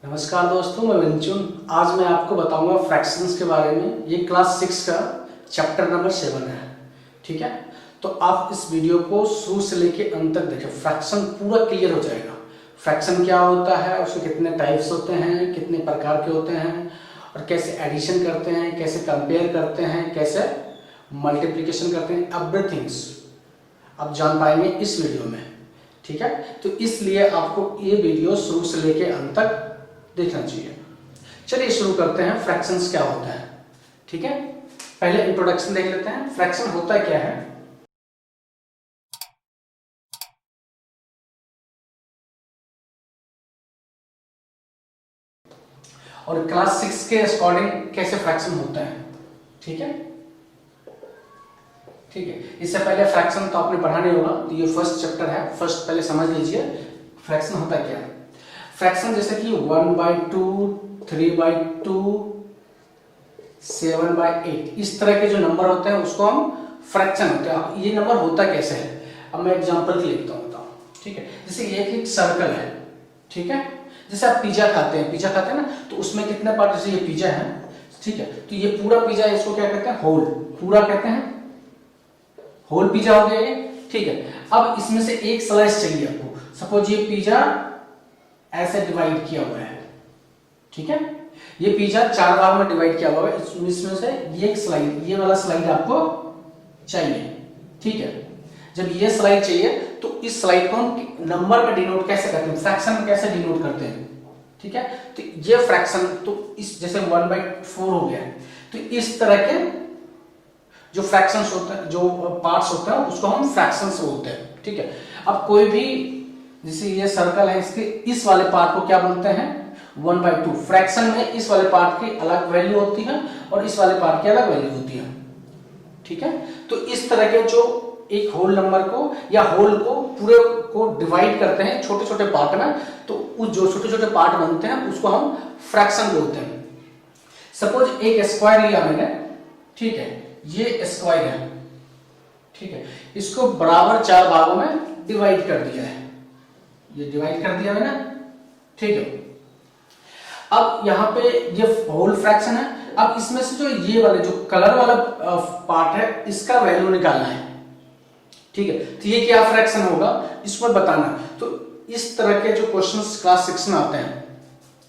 नमस्कार दोस्तों, मैं विंचुन। आज मैं आपको बताऊंगा फ्रैक्शंस के बारे में। ये क्लास 6 का चैप्टर नंबर 7 है। ठीक है, तो आप इस वीडियो को शुरू से लेके अंत तक देखें, फ्रैक्शन पूरा क्लियर हो जाएगा। फ्रैक्शन क्या होता है, उसके कितने टाइप्स होते हैं, कितने प्रकार के होते हैं, और कैसे एडिशन करते हैं, कैसे कंपेयर करते हैं, कैसे मल्टीप्लिकेशन करते हैं, एवरीथिंग्स आप जान पाएंगे इस वीडियो में। ठीक है, तो इसलिए आपको ये वीडियो शुरू से लेके अंत तक देखना चाहिए। चलिए शुरू करते हैं, फ्रैक्शंस क्या होता है। ठीक है, पहले इंट्रोडक्शन देख लेते हैं। फ्रैक्शन होता क्या है। और क्लास 6 के अकॉर्डिंग कैसे फ्रैक्शन होता है। ठीक है, ठीक है। इससे पहले फ्रैक्शन तो आपने पढ़ा नहीं होगा, तो ये फर्स्ट चैप्टर है। फर्स्ट पहले समझ लीजिए फ्रैक्शन होता क्या है। फ्रैक्शन जैसे कि 1/2, 3/2, 7/8 इस तरह के जो नंबर होते हैं उसको हम फ्रैक्शन होते हैं। अब ये नंबर होता कैसे है, अब मैं एग्जांपल लिखता हूँ, बताओ। ठीक है, जैसे एक सर्कल है। ठीक है, जैसे आप पिज्जा खाते हैं ना, तो उसमें कितने पार्ट, जैसे ये पिज्जा है। ठीक है, तो ये पूरा पिज्जा, इसको क्या कहते हैं, होल, पूरा कहते हैं, होल पिज्जा हो गया ये। ठीक है, अब इसमें से एक स्लाइस चाहिए आपको। सपोज ये पिज्जा ऐसे डिवाइड किया हुआ है। ठीक है, ये पिज्जा 4 भाग में डिवाइड किया हुआ है। इसमें से ये एक स्लाइड, ये वाला स्लाइड आपको चाहिए। ठीक है, जब ये स्लाइड चाहिए तो इस स्लाइड को हम नंबर में डिनोट कैसे करते हैं, फ्रैक्शन में कैसे डिनोट करते हैं। ठीक है, तो ये फ्रैक्शन, तो इस जैसे 1/4 हो गया है, तो इस तरह के जो फ्रैक्शंस होते हैं, जो पार्ट्स होते हैं, उसको हम फ्रैक्शंस बोलते हैं। ठीक है, अब कोई भी, जैसे ये सर्कल है, इसके इस वाले पार्ट को क्या बोलते हैं, 1/2। फ्रैक्शन में इस वाले पार्ट की अलग वैल्यू होती है और इस वाले पार्ट की अलग वैल्यू होती है। ठीक है, तो इस तरह के जो एक होल नंबर को या होल को पूरे को डिवाइड करते हैं छोटे छोटे पार्ट में, तो उस जो छोटे छोटे पार्ट बनते हैं उसको हम फ्रैक्शन बोलते हैं। सपोज एक स्क्वायर लिया मैंने। ठीक है, ये स्क्वायर है। ठीक है, इसको बराबर 4 भागों में डिवाइड कर दिया है, ये डिवाइड कर दिया मैंने। ठीक है, अब यहां पे ये होल फ्रैक्शन है। अब इसमें से जो ये वाले जो कलर वाला पार्ट है, इसका वैल्यू निकालना है। ठीक है, तो ये क्या फ्रैक्शन होगा इसको बताना। तो इस तरह के जो क्वेश्चंस क्लास 6 में आते हैं,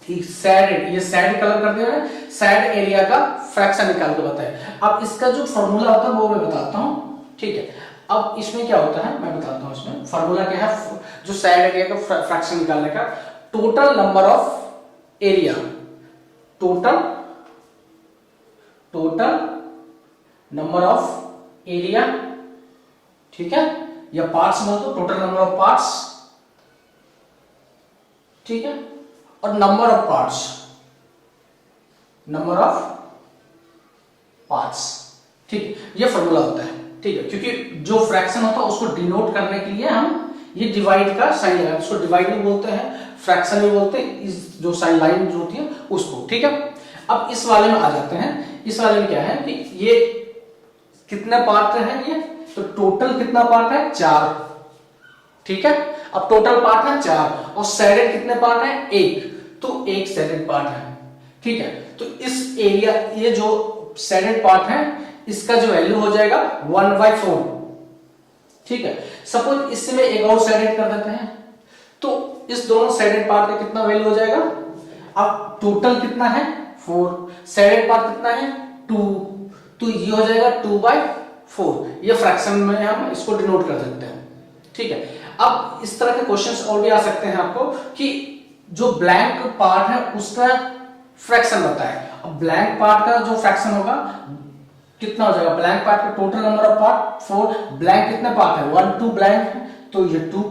सैड, ये सैड कलर कर दिया है, सैड एरिया का फ्रैक्शन निकाल के बताए। अब इसका जो फॉर्मूला होता है वो मैं बताता हूं। ठीक है, अब इसमें क्या होता है मैं बताता हूं। इसमें फॉर्मूला क्या है, जो सैड एरिया का फ्रैक्शन निकालने का, total number of area, total number of area. ठीक है, या पार्ट्स बोल दो, टोटल नंबर ऑफ पार्ट्स। ठीक है, और नंबर ऑफ पार्ट्स। ठीक है, ये फॉर्मूला होता है। ठीक है, क्योंकि जो फ्रैक्शन होता है उसको डिनोट करने के लिए हम ये डिवाइड का साइन लगाते हैं। उसको डिवाइड भी बोलते हैं, फ्रैक्शन भी बोलते हैं, इस जो साइन लाइन जो होती है उसको। ठीक है, अब इस वाले में आ जाते हैं। इस वाले में क्या है कि ये कितने पार्ट है, ये तो टोटल कितना पार्ट है, 4। ठीक है, अब टोटल पार्ट है 4 और सैडेड कितने पार्ट है, 1, तो 1 सैडेड पार्ट है। ठीक है, तो इस एरिया, ये जो सैडेड पार्ट है, इसका जो वैल्यू हो जाएगा 1/4। ठीक है, सपोज इसमें एक और सैडेड कर देते हैं, तो इस दोनों सैडेड पार्ट का कितना वैल्यू हो जाएगा। अब टोटल कितना है 4, सैडेड पार्ट कितना है 2, तो ये हो जाएगा 2/4। ये फ्रैक्शन में हम इसको डिनोट कर सकते हैं। ठीक है, अब इस तरह के क्वेश्चंस और भी आ सकते हैं आपको कि जो ब्लैंक पार्ट है उसका फ्रैक्शन बताए। अब ब्लैंक पार्ट का जो फ्रैक्शन होगा कितना हो जाएगा, ब्लैंक पार्ट का total number of part 4, blank कितने पार्ट है 1, 2 ब्लैंक है, तो ये 2।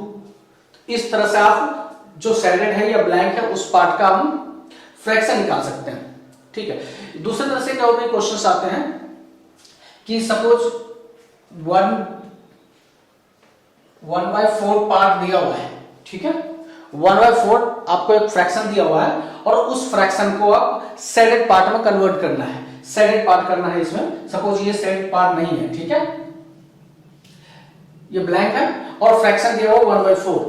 इस तरह से आप जो सैडेड है या ब्लैंक है उस पार्ट का हम फ्रैक्शन निकाल सकते हैं। ठीक है, दूसरी तरह से क्या होता है, क्वेश्चंस आते हैं कि सपोज 1/4 पार्ट दिया हुआ है। ठीक है, 1/4 आपको एक फ्रैक्शन दिया हुआ है और उस फ्रैक्शन को आप सैडेड पार्ट में कन्वर्ट करना है। सैडेड पार्ट करना है इसमें। सपोज ये सैडेड पार्ट नहीं है। ठीक है, ये ब्लैंक है और फ्रैक्शन दिया हुआ 1/4।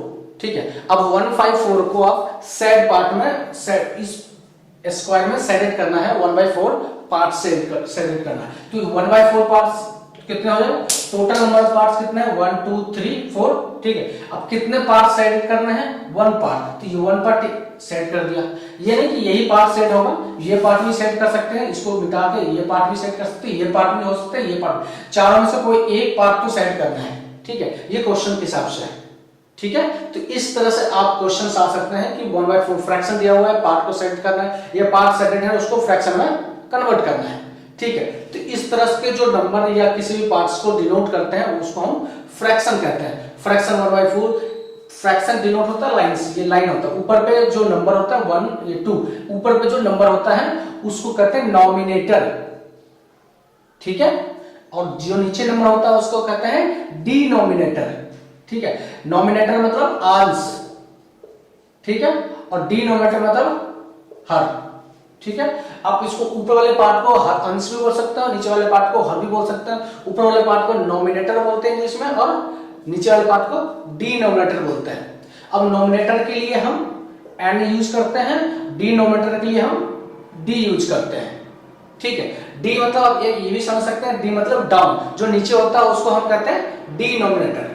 ठीक है। अब 1/4 को आप सेड पार्ट में इस स्क्वायर में सेडेड करना है, 1/4 पार्ट सेडेड करना है। तो 1/4 पार्ट्स कितने हो जाए, टोटल नंबर ऑफ पार्ट्स कितने हैं 1 2 3 4, ठीक है। अब कितने पार्ट सेट करने हैं, 1 पार्ट, तो ये 1 पार्ट सेट कर दिया। ये नहीं कि यही पार्ट सेट होगा, ये पार्ट भी सेट कर सकते हैं, इसको मिटा के ये पार्ट भी सेट कर सकते हैं, ये पार्ट भी हो सकते हैं, ये पार्ट, चारों में से कोई एक पार्ट तो सेट करना है, ठीक है। ये क्वेश्चन के हिसाब से है, ठीक है। तो इस तरह से आप क्वेश्चन आ सकते हैं कि 1/4 फ्रैक्शन दिया हुआ है, पार्ट को सेट करना है, ये पार्ट सेटेड है उसको फ्रैक्शन में कन्वर्ट करना है, ठीक है। तो इस तरह के जो नंबर या किसी भी पार्ट्स को डिनोट करते हैं उसको हम फ्रैक्शन कहते हैं। फ्रैक्शन 1/4, फ्रैक्शन डिनोट होता है लाइन से, ये लाइन होता है, ऊपर पे जो नंबर होता है 1 या 2, ऊपर पे जो नंबर होता है उसको कहते हैं नॉमिनेटर, ठीक है। और जो नीचे नंबर होता है उसको कहते हैं डिनोमिनेटर, ठीक है। नॉमिनेटर मतलब अंश, ठीक है, और डिनोमिनेटर मतलब हर, ठीक है। आप इसको ऊपर वाले पार्ट को हर अंश भी बोल सकते हैं, नीचे वाले पार्ट को हर भी बोल सकते हैं। ऊपर वाले पार्ट को नॉमिनेटर बोलते हैं इंग्लिश में, और नीचे वाले पार्ट को डिनोमिनेटर बोलते हैं। अब नॉमिनेटर के लिए हम एन यूज करते हैं, डिनोमिनेटर के लिए हम डी यूज करते हैं, ठीक है। डी मतलब आप एक ये भी समझ सकते हैं, डी मतलब डाउन, जो नीचे होता है उसको हम कहते हैं डिनोमिनेटर,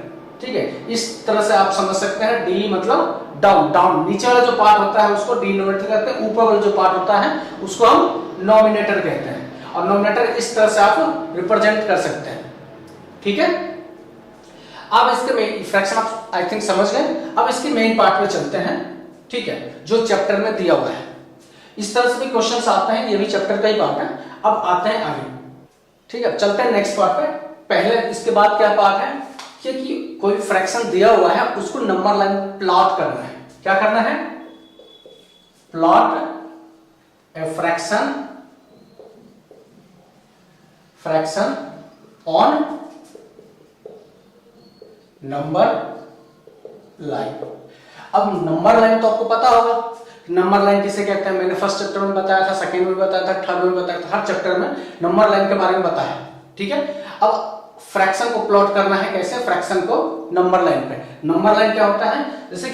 ठीक है। इस तरह से आप समझ सकते हैं, डी मतलब डाउन, डाउन नीचे वाला जो पार्ट होता है उसको डिनोमिनेटर कहते हैं, ऊपर वाला जो पार्ट होता है उसको हम नॉमिनेटर कहते हैं। और नॉमिनेटर इस तरह से आप रिप्रेजेंट कर सकते हैं, ठीक है। अब इसके मेन फ्रैक्शन आप आई थिंक समझ गए। अब इसके मेन पार्ट पे चलते हैं, ठीक है, जो चैप्टर में दिया हुआ है। इस तरह से भी क्वेश्चंस आते हैं, ये भी चैप्टर का ही पार्ट है। अब आते हैं आगे, ठीक है, चलते हैं नेक्स्ट पार्ट पे। पहले इसके बाद क्या पार्ट है कि कोई फ्रैक्शन दिया हुआ है उसको नंबर लाइन प्लॉट करना है। क्या करना है, plot a fraction on number line. अब नंबर लाइन तो आपको पता होगा, नंबर लाइन किसे कहते हैं, मैंने फर्स्ट चैप्टर में बताया था, सेकंड में बताया था, थर्ड में बताया था, हर चैप्टर में नंबर लाइन के बारे में बताया, ठीक है। अब फ्रैक्शन को प्लॉट करना है कैसे, फ्रैक्शन को नंबर लाइन पे। नंबर लाइन क्या होता है, जैसे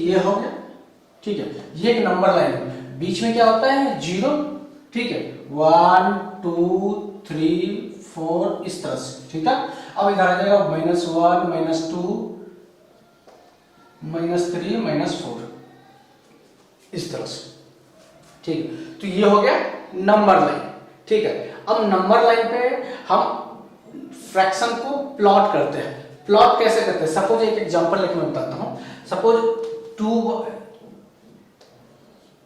ये हो गया, ठीक है, ये एक नंबर लाइन है, बीच में क्या होता है 0, ठीक है, 1 2 3 4 इस तरह से, ठीक है। अब इधर आ जाएगा -1 -2 -3 -4 इस तरह से, ठीक है। तो ये हो गया नंबर लाइन, ठीक है। अब नंबर लाइन पे हम फ्रैक्शन को प्लॉट करते हैं। प्लॉट कैसे करते हैं, सपोज एक एग्जांपल लेके मैं बताता हूं। सपोज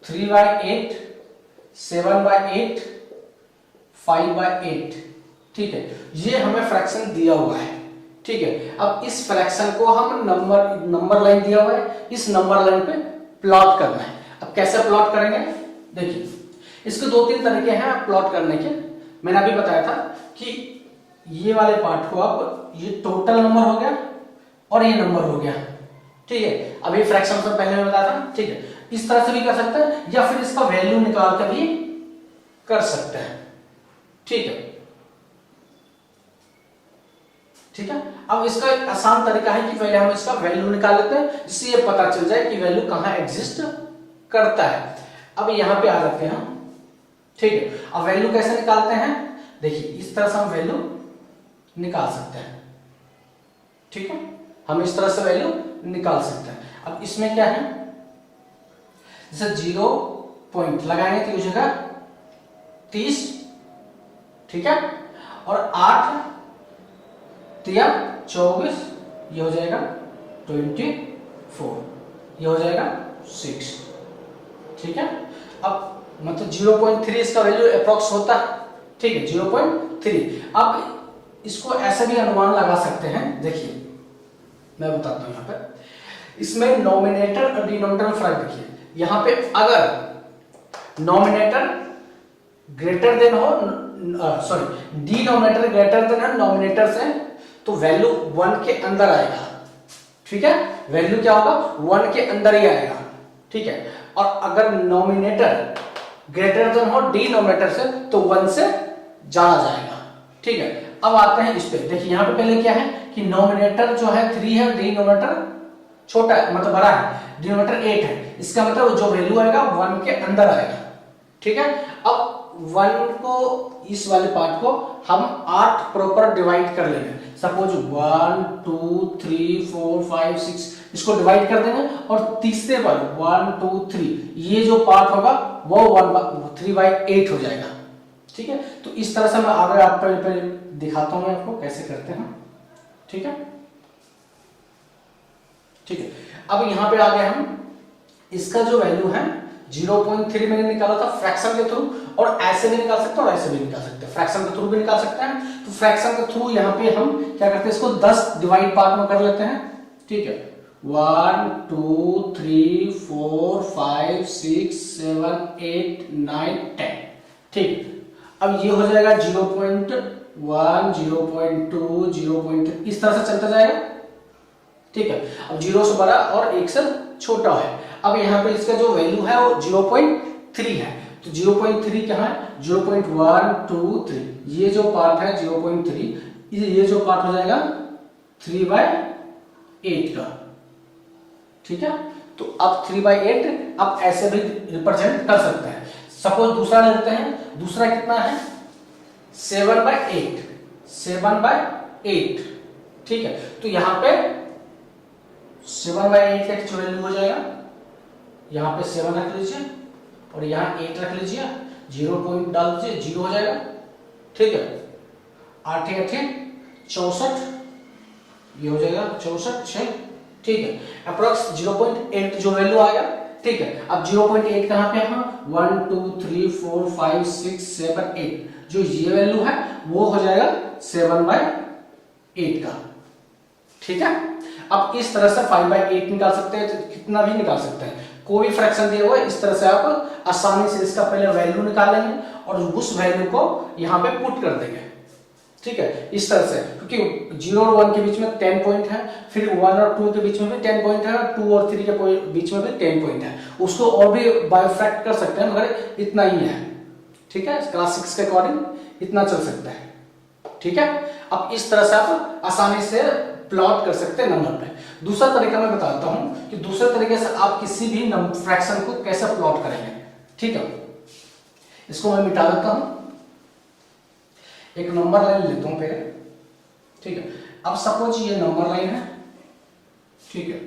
3/8 7/8 5/8, ठीक है, ये हमें फ्रैक्शन दिया हुआ है, ठीक है। अब इस फ्रैक्शन को हम नंबर लाइन दिया हुआ है, इस नंबर लाइन पे प्लॉट करना है। अब कैसे प्लॉट करेंगे, देखिए इसके 2-3 तरीके हैं प्लॉट करने के। मैंने अभी बताया था कि ये वाले पार्ट को आप, ये टोटल नंबर हो गया और ये नंबर हो गया, ठीक है। अभी फ्रैक्शन से पहले मैं बताया था, ठीक है। इस तरह से भी कर सकते हैं, या फिर इसका वैल्यू निकाल कर भी कर सकते हैं, ठीक है, ठीक है। अब इसका आसान तरीका है कि पहले हम इसका वैल्यू निकाल लेते हैं, जिससे ये पता चल जाए कि वैल्यू कहां एग्जिस्ट करता है। अब यहां पे आ जाते हैं, ठीक है। अब वैल्यू कैसे निकालते हैं, देखिए इस तरह से हम वैल्यू निकाल सकते हैं, ठीक है। हम इस तरह से वैल्यू निकाल सकते हैं। अब इसमें क्या है, जैसे 0 पॉइंट लगाएंगे तो ये होगा 30, ठीक है, और 8 3 24, ये हो जाएगा 24, ये हो जाएगा 6, ठीक है। अब मतलब 0.3 इसका वैल्यू अप्रोक्स होता है, ठीक है, 0.3। अब इसको ऐसे भी अनुमान लगा सकते हैं, देखिए मैं बताता हूं। यहां पे इसमें नॉमिनेटर और डिनोमिनेटर में फर्क देखिए। यहां पे अगर नॉमिनेटर ग्रेटर देन हो, सॉरी डिनोमिनेटर ग्रेटर देन है नॉमिनेटर से, तो वैल्यू 1 के अंदर आएगा, ठीक है। वैल्यू क्या होगा, 1 के अंदर ही आएगा, ठीक है। और अगर नॉमिनेटर ग्रेटर देन हो डिनोमिनेटर से, तो 1 से ज्यादा जाएगा, ठीक है। अब आते हैं इस पे, देखिए यहां पे पहले क्या है कि नॉमिनेटर जो है 3 है, डिनोमिनेटर छोटा है मतलब बड़ा है, डिनोमिनेटर 8 है, इसका मतलब जो वैल्यू आएगा 1 के अंदर आएगा। ठीक है, अब 1 को इस वाले पार्ट को हम 8 प्रॉपर डिवाइड कर लेंगे। सपोज 1 2 3 4 5 6 इसको डिवाइड कर देंगे और तीसरे पर 1 2 3 ये जो पार्ट होगा वो 3/8 हो जाएगा। ठीक है, तो इस तरह से मैं आगे आप पहले दिखाता हूं मैं आपको कैसे करते हैं। ठीक है, ठीक है, अब यहां पे आ गए हम, इसका जो वैल्यू है 0.3 मैंने निकाला था फ्रैक्शन के थ्रू, और ऐसे भी निकाल सकते हैं और ऐसे भी निकाल सकते हैं, फ्रैक्शन के थ्रू भी निकाल सकते हैं। तो फ्रैक्शन के थ्रू यहाँ पे हम क्या करते हैं, इसको 10 डिवाइड पार्ट में कर लेते हैं। ठीक है, 1 2 3 4 5 6 7 8 9 10। ठीक, अब ये हो जाएगा 0.1 0.2 0.3 इस तरह से चलता जाएगा। ठीक है, अब 0 से बड़ा और 1 से छोटा है। अब यहाँ पे इसका जो वैल्यू है वो 0.3 है, तो 0.3 क्या है, 0.1 2 3 ये जो पार्ट है 0.3, ये जो पार्ट हो जाएगा 3/8 का। ठीक है, तो अब 3/8 अब ऐसे भी रिप्रेजेंट कर सकते हैं। सपोज दूसरा लेते हैं, दूसरा कितना है 7/8 7/8। ठीक है, तो यहाँ पे 7/8 का जो वैल्यू हो जाएगा, यहाँ पे 7 रख लीजिए और यहाँ 8 रख लीजिए, 0 पॉइंट डाल दीजिए, 0 हो जाएगा। ठीक है, 8 8 64 ये हो जाएगा 64 6। ठीक है, अप्रोक्स 0.8 जो वैल्यू आएगा। ठीक है, अब 0.8 कहां पे है, 1 2 3 4 5 6 7 8 जो ये वैल्यू है वो हो जाएगा 7/8 का। ठीक है, अब इस तरह से 5/8 निकाल सकते हैं, तो कितना भी निकाल सकते हैं, कोई फ्रैक्शन दिया हुआ है इस तरह से आप आसानी से इसका पहले वैल्यू निकालेंगे और उस वैल्यू को यहाँ पे पुट कर देंगे। ठीक है, इस तरह से, क्योंकि 0 और 1 के बीच में 10 पॉइंट है, फिर 1 और 2 के बीच में भी 10 पॉइंट है, 2 और 3 के बीच में भी 10 पॉइंट है, उसको और भी बायोफ्रैक्ट कर सकते हैं, मगर इतना ही है। ठीक है, क्लास 6 के अकॉर्डिंग इतना चल सकता है। ठीक है, अब इस तरह से आप आसानी से प्लॉट कर सकते हैं नंबर पे। दूसरा तरीका मैं बताता हूं कि दूसरे तरीके से आप किसी भी फ्रैक्शन को कैसे प्लॉट करेंगे। ठीक है, इसको मैं मिटा देता हूं, एक नंबर लाइन लेता हूं पहले। ठीक है, अब सपोज ये नंबर लाइन है। ठीक है,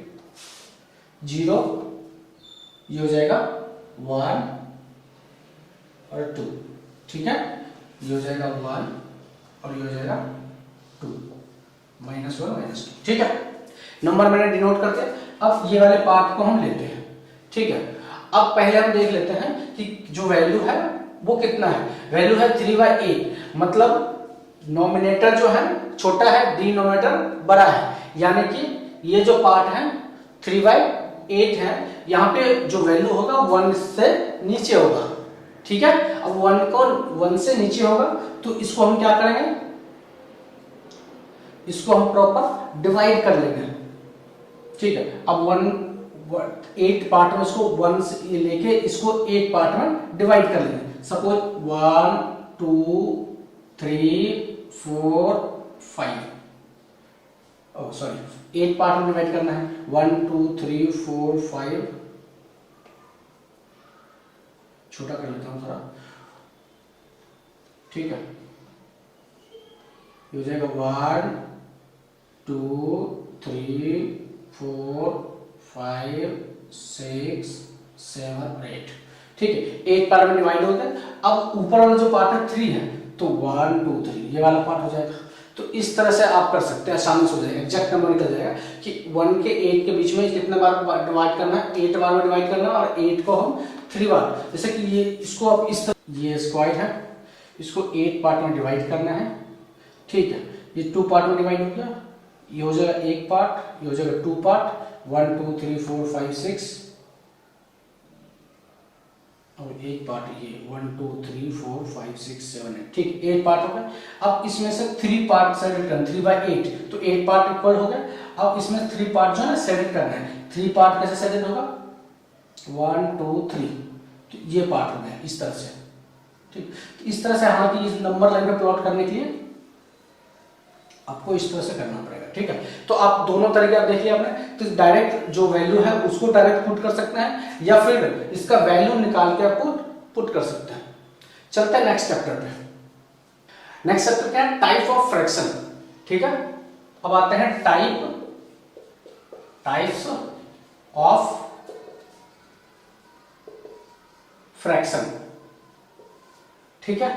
0 ये हो जाएगा 1 और 2। ठीक है, ये हो जाएगा 1 और ये हो जाएगा 2, -1 -2। ठीक है, नंबर मैंने डिनोट कर दिया। अब ये वाले पार्ट को हम लेते हैं। ठीक है, अब पहले हम देख लेते हैं कि जो वैल्यू है वो कितना है। वैल्यू है 3/8, मतलब नोमिनेटर जो है छोटा है, डिनोमिनेटर बड़ा है, यानी कि ये जो पार्ट है 3/8 है, यहाँ पे जो वैल्यू होगा 1 से नीचे होगा। ठीक है, अब 1 से नीचे होगा तो इसको हम क्या करेंगे, इसको हम प्रॉपर डिवाइड कर लेंगे। ठीक है, अब 8 पार्ट में इसको 1 से लेके इसको 8 पार्ट में डिवाइड कर लेंगे। सपोज 1 2 3 4 5, ओह सॉरी 8 पार्ट में डिवाइड करना है, 1 2 3 4 5, छोटा कर लेता हूं थोड़ा। ठीक है, ये हो जाएगा 1 2 3 4 5 6 7 8। ठीक है, 8 पार्ट में डिवाइड हो गया। अब ऊपर वाला जो पार्ट है 3 है, तो 1 2 3 ये वाला पार्ट हो जाएगा। तो इस तरह से आप कर सकते हैं, आसानी से हो जाएगा, एग्जैक्ट नंबर निकल जाएगा कि 1 के 8 के बीच में कितने बार डिवाइड करना है, 8 बार में डिवाइड करना है, और 8 को हम 3 बार, जैसे कि ये इसको आप इस तरह, ये स्क्वायर है, इसको 8 पार्ट में डिवाइड करना है। ठीक है, ये 2 पार्ट में डिवाइड हो गया, ये हो जाएगा 1 पार्ट, ये हो जाएगा 2 पार्ट, 1 2 3 4 5 6, और 1 पार्ट ये 1 2 3 4 5 6 7 8। ठीक, 8 पार्ट हो गया। अब इसमें से 3 पार्ट सेलेक्ट करना, 3/8, तो 8 पार्ट इक्वल हो गया। अब इसमें 3 पार्ट जो है ना सेलेक्ट करना है। 3 पार्ट कैसे सेलेक्ट होगा, 1 2 3, तो ये पार्ट हो गया इस तरह से। ठीक, तो इस तरह से हालांकि इस नंबर लाइन पे प्लॉट करने के लिए आपको इस तरह से करना पड़ेगा, ठीक है। तो आप दोनों तरीके आप देखिए आपने, तो डायरेक्ट जो वैल्यू है उसको डायरेक्ट पुट कर सकते हैं या फिर इसका वैल्यू निकाल के आपको पुट कर सकते हैं। चलते हैं नेक्स्ट चैप्टर पे। नेक्स्ट चैप्टर क्या है? टाइप ऑफ फ्रैक्शन, ठीक है। अब आते हैं टाइप्स ऑफ फ्रैक्शन, ठीक है।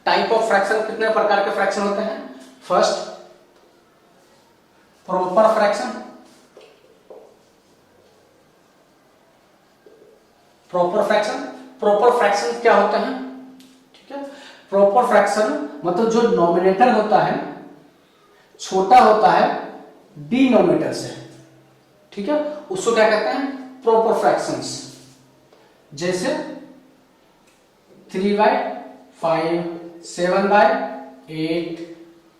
टाइप ऑफ फ्रैक्शन, कितने प्रकार के फ्रैक्शन होते हैं? First proper fraction, proper fraction क्या होता है? ठीक है, प्रॉपर फ्रैक्शन मतलब जो नॉमिनेटर होता है छोटा होता है डिनोमिनेटर से, ठीक है, उसको क्या कहते हैं? Proper fractions. जैसे 3/5, 7/8,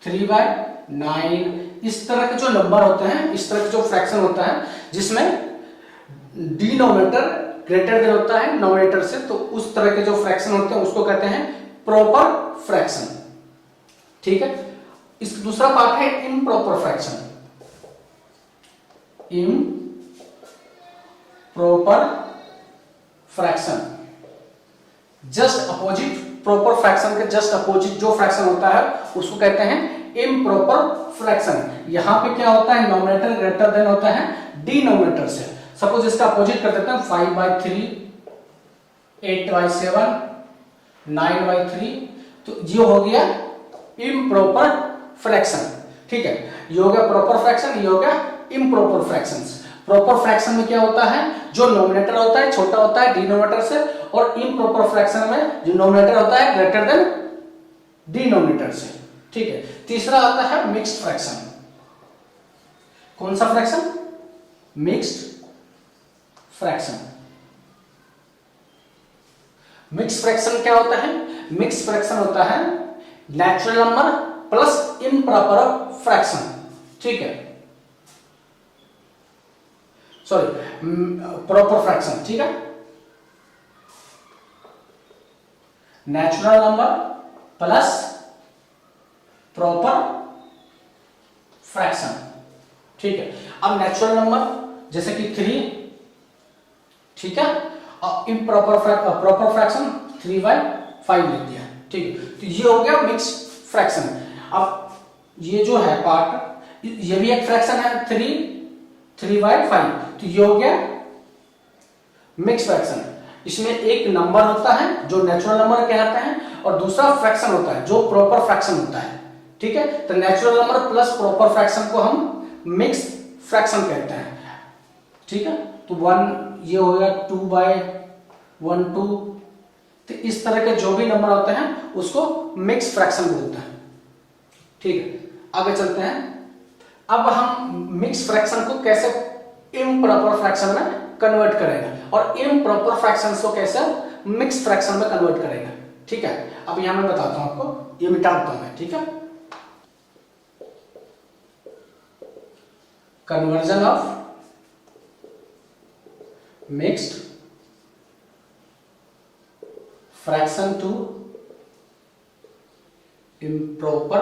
3/9, इस तरह के जो नंबर होते हैं, इस तरह के जो फ्रैक्शन होता है जिसमें डिनोमिनेटर ग्रेटर देन होता है नोमिनेटर से, तो उस तरह के जो फ्रैक्शन होते हैं उसको कहते हैं प्रॉपर फ्रैक्शन, ठीक है। इस दूसरा पार्ट है improper fraction. Improper fraction just opposite, proper fraction के जस्ट अपोजिट जो फ्रैक्शन होता है उसको कहते हैं इम्प्रॉपर फ्रैक्शन। यहां पे क्या होता है? नॉमिनेटर ग्रेटर देन होता है डिनोमिनेटर से। सपोज इसका अपोजिट कर देते हैं 5/3, 8/7, 9/3, तो ये हो गया इम्प्रॉपर फ्रैक्शन, ठीक है। ये हो गया प्रॉपर फ्रैक्शन, ये हो गया इम्प्रॉपर फ्रैक्शंस। प्रॉपर फ्रैक्शन में क्या होता है? जो नोमिनेटर होता है छोटा होता है डिनोमिनेटर से, और इम्प्रॉपर फ्रैक्शन में जो नोमिनेटर होता है ग्रेटर देन डिनोमिनेटर से, ठीक है। तीसरा आता है मिक्स्ड फ्रैक्शन। कौन सा fraction? Mixed fraction. Mixed fraction क्या होता है? मिक्स्ड फ्रैक्शन होता है natural number plus improper fraction, ठीक है, सॉरी प्रॉपर फ्रैक्शन, ठीक है। Natural number plus proper fraction, ठीक है। अब नेचुरल नंबर जैसे कि 3, ठीक है, और इम्प्रॉपर प्रॉपर फ्रैक्शन 3/5 लिख दिया, ठीक है। तो ये हो गया मिक्स फ्रैक्शन। अब ये जो है पार्ट, ये भी एक फ्रैक्शन है 3/5, तो ये हो गया मिक्स फ्रैक्शन। इसमें एक नंबर होता है जो नेचुरल नंबर कहलाता है और दूसरा फ्रैक्शन होता है जो प्रॉपर फ्रैक्शन होता है, ठीक है। तो natural number plus proper fraction को हम मिक्स फ्रैक्शन कहते हैं, ठीक है। तो 1 ये हो गया 2/1, 2, तो इस तरह के जो भी नंबर होते हैं उसको मिक्स फ्रैक्शन बोलते हैं, ठीक है। आगे चलते हैं। अब हम मिक्स फ्रैक्शन को कैसे इम्प्रॉपर फ्रैक्शन में कन्वर्ट करेंगे और इम्प्रॉपर फ्रैक्शन को कैसे मिक्स फ्रैक्शन में कन्वर्ट करेंगे, ठीक है। अब यहां मैं बताता हूं आपको, ये मिटा देता हूं मैं, ठीक है। Conversion of mixed fraction to improper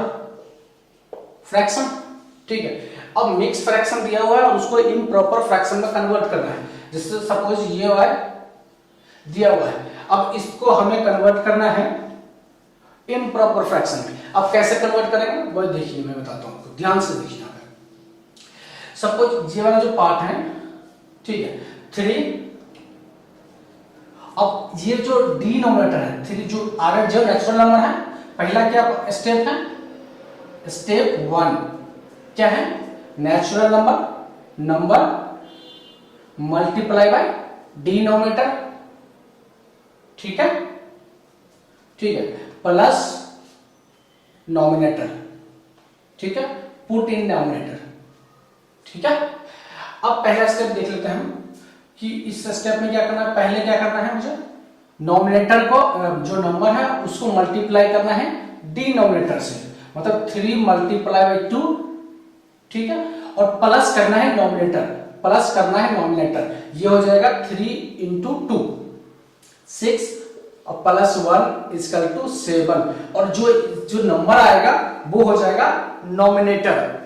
fraction, ठीक है। अब मिक्स फ्रैक्शन दिया हुआ है और उसको इम्प्रॉपर फ्रैक्शन में कन्वर्ट करना है। जैसे सपोज ये हुआ है दिया हुआ है, अब इसको हमें कन्वर्ट करना है इम्प्रॉपर फ्रैक्शन में। अब कैसे कन्वर्ट करेंगे वो देखिए, मैं बताता हूं आपको, ध्यान से देखिए। यहां पे सपोज ये वाला जो पार्ट है, ठीक है, 3, अब ये जो डिनोमिनेटर है 3, जो आगे जो नेचुरल नंबर है, पहला क्या स्टेप है? स्टेप 1 क्या है? Natural number multiply by denominator, ठीक है, ठीक है, प्लस नॉमिनेटर, ठीक है, पुट इन नॉमिनेटर, ठीक है। अब पहला स्टेप देख लेते हैं हम कि इस स्टेप में क्या करना है। पहले क्या करना है मुझे? नॉमिनेटर को जो नंबर है उसको मल्टीप्लाई करना है डिनोमिनेटर से, मतलब 3 मल्टीप्लाई बाय 2, ठीक है, और प्लस करना है नॉमिनेटर, प्लस करना है नॉमिनेटर, ये हो जाएगा 3 × 2 6, और +1 इक्वल टू 7, और जो जो नंबर आएगा वो हो जाएगा नोमिनेटर।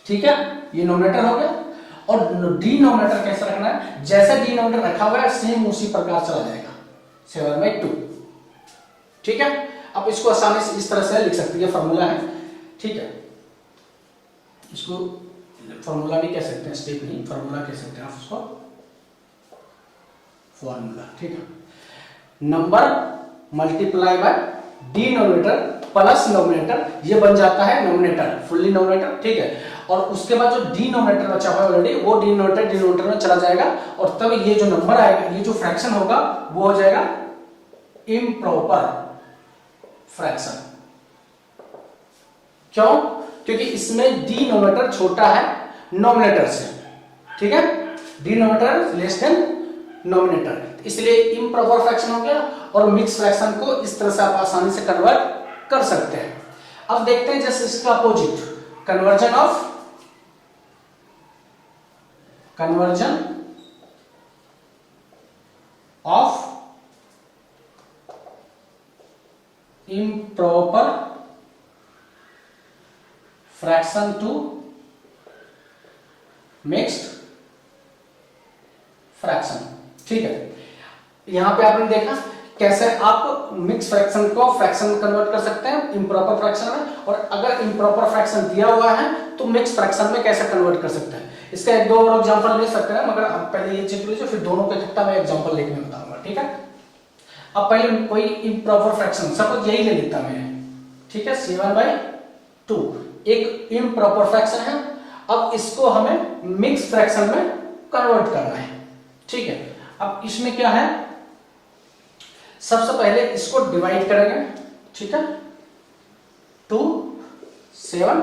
ठीक है, ये नोमिनेटर हो गया। और डिनोमिनेटर कैसे रखना है, जैसे डिनोमिनेटर रखा हुआ है सेम उसी प्रकार चला जाएगा 7/2। ठीक है, अब इसको आसानी से इस तरह से लिख सकते हैं, फॉर्मूला है। ठीक है, इसको फॉर्मूला नहीं कह सकते हैं, स्टेप नहीं, फॉर्मूला कह सकते हैं आप उसको, फॉर्मूला। ठीक है, number multiply by denominator plus nominator, ये बन जाता है नोमिनेटर, फुल्ली नोमिनेटर। ठीक है, और उसके बाद जो डिनोमिनेटर बचा हुआ है ऑलरेडी, वो डिनोमिनेटर में चला जाएगा, और तब ये जो नंबर आएगा, ये जो फ्रैक्शन होगा वो हो जाएगा इम्प्रॉपर फ्रैक्शन। क्यों? क्योंकि इसमें डिनोमिनेटर छोटा है नोमिनेटर से। ठीक है, डिनोमिनेटर लेस देन नोमिनेटर, इसलिए इम्प्रॉपर फ्रैक्शन हो गया। और मिक्स फ्रैक्शन को इस तरह से आप आसानी से कन्वर्ट कर सकते हैं। अब देखते हैं जैसे इसका opposite, conversion of improper fraction to mixed fraction। ठीक है, यहां पे आपने देखा कैसे आप मिक्स फ्रैक्शन को फ्रैक्शन में कन्वर्ट कर सकते हैं, इम्प्रॉपर फ्रैक्शन में। और अगर इम्प्रॉपर फ्रैक्शन दिया हुआ है तो मिक्स फ्रैक्शन में कैसे कन्वर्ट कर सकते हैं, इसका एक दो और एग्जांपल ले सकते हैं, मगर आप पहले ये चेक लीजिए, फिर दोनों को इकट्ठा मैं एग्जांपल लेके बताऊंगा। ठीक है, अब पहले कोई इम्प्रॉपर फ्रैक्शन, सपोज यही ले लेता मैं। ठीक है, 7/2 एक इम्प्रॉपर फ्रैक्शन है। अब इसको हमें मिक्स फ्रैक्शन में कन्वर्ट करना है। ठीक है, अब इसमें क्या है, सबसे पहले इसको डिवाइड करेंगे। ठीक है, 2 7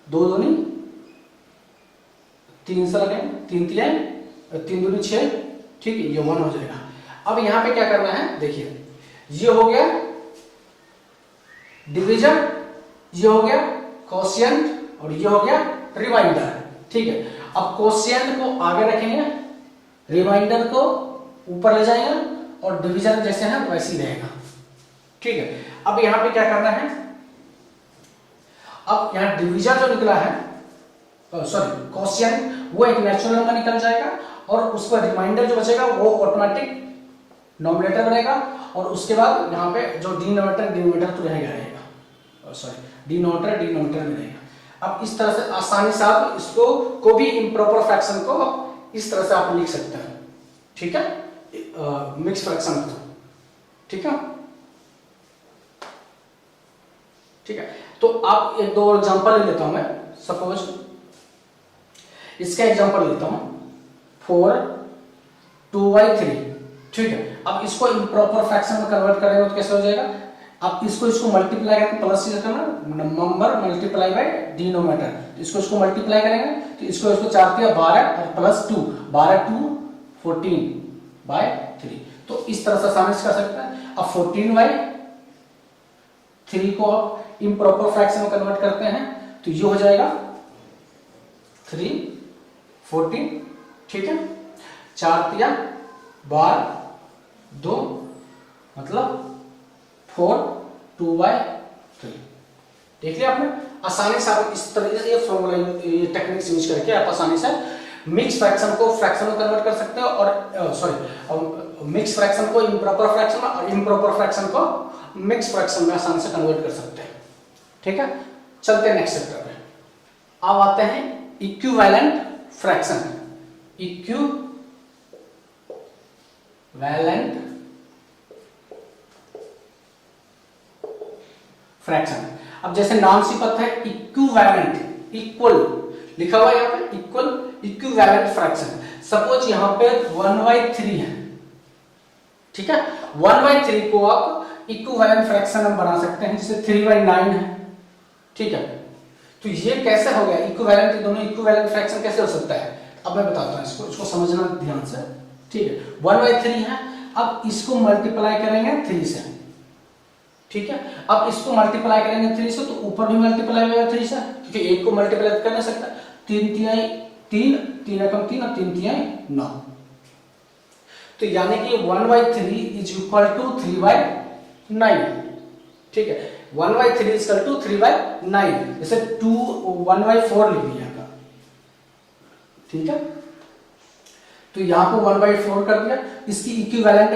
2 दूनी 3 से लगेंगे, 3 3 दूनी 6। ठीक है, ये 1 हो जाएगा। अब यहां पे क्या करना है, देखिए ये हो गया डिवीजन, ये हो गया कोशिएंट, और ये हो गया रिमाइंडर। ठीक है, अब कोशिएंट को आगे रखेंगे, रिमाइंडर को ऊपर ले जाएंगे, और डिवीजन जैसे है वैसे ही रहेगा। ठीक है, अब यहां पे क्या करना है, अब यहां डिवीजन जो निकला है, सॉरी कोशिएंट, वो एक नेचुरल नंबर निकल जाएगा, और उस पर रिमाइंडर जो बचेगा वो ऑटोमेटिक नोमिनेटर बनेगा। और उसके बाद यहाँ पे जो डिनोमिनेटर तो रहेगा, सॉरी डिनोमिनेटर में रहेगा। अब इस तरह से आसानी से आप इसको को भी इम्प्रॉपर फ्रैक्शन को इस तरह से आप लिख सकते हैं। ठीक है, मिक्स फ्रैक्शन को। ठीक है, ठीक है, तो आप एक दो एग्जांपल ले लेता हूं मैं। सपोज इसका एग्जांपल लेता हूं 4/2/3। ठीक है, अब इसको इम्प्रॉपर फ्रैक्शन में कन्वर्ट करेंगे तो कैसे हो जाएगा, अब इसको मल्टीप्लाई करके प्लस से करना, नंबर मल्टीप्लाई बाय डिनोमिनेटर, इसको मल्टीप्लाई करेंगे तो इसको 4 दिया 12 और +2, 12 2 14/3। तो इस तरह से आसानी से कर सकते हैं। अब 14/3 को आप इम्प्रॉपर फ्रैक्शन में कन्वर्ट करते हैं तो ये हो जाएगा 3 14। ठीक है, 4 दिया 12 2 मतलब 4/2/3। देख लिया आपने, आसानी से आप इस तरीके से ये फॉर्मूला, ये टेक्निक्स यूज करके आप आसानी से मिक्स फ्रैक्शन को फ्रैक्शन में कन्वर्ट कर सकते हो, और सॉरी मिक्स फ्रैक्शन को इम्प्रॉपर फ्रैक्शन में, और इम्प्रॉपर फ्रैक्शन को मिक्स फ्रैक्शन में आसानी से कन्वर्ट कर सकते हैं। ठीक है, चलते हैं नेक्स्ट चैप्टर पे। अब आते हैं इक्विवेलेंट फ्रैक्शन। इक्विवेलेंट फ्रैक्शन, अब जैसे नाम से पता है इक्विवेलेंट, इक्वल लिखा हुआ है यहाँ पे, इक्विवेलेंट फ्रैक्शन। सपोज यहाँ पे 1/3 है। ठीक है, 1/3 को आप इक्विवेलेंट फ्रैक्शन हम बना सकते हैं, जैसे 3/9 है। ठीक है, तो ये कैसे हो गया इक्विवेलेंट, दोनों इक्विवेलेंट फ्रैक्शन कैसे हो सकता है, अब मैं बताता हूं इसको समझना ध्यान से। ठीक है, 1/3 है, अब इसको मल्टीप्लाई करेंगे 3 से। ठीक है, अब इसको मल्टीप्लाई करेंगे 3 से तो ऊपर भी मल्टीप्लाई होगा 3 से, क्योंकि एक को मल्टीप्लाई कर नहीं सकता। 3 3 3 3 3 और 3 3 9, तो यानी कि 1/3 इज इक्वल टू 3/9, ठीक है। 1/3 इज इक्वल टू 3/9, जैसे 1/4 लिख दिया था, ठीक है। तो यहां को 1/4 कर दिया, इसकी इक्विवेलेंट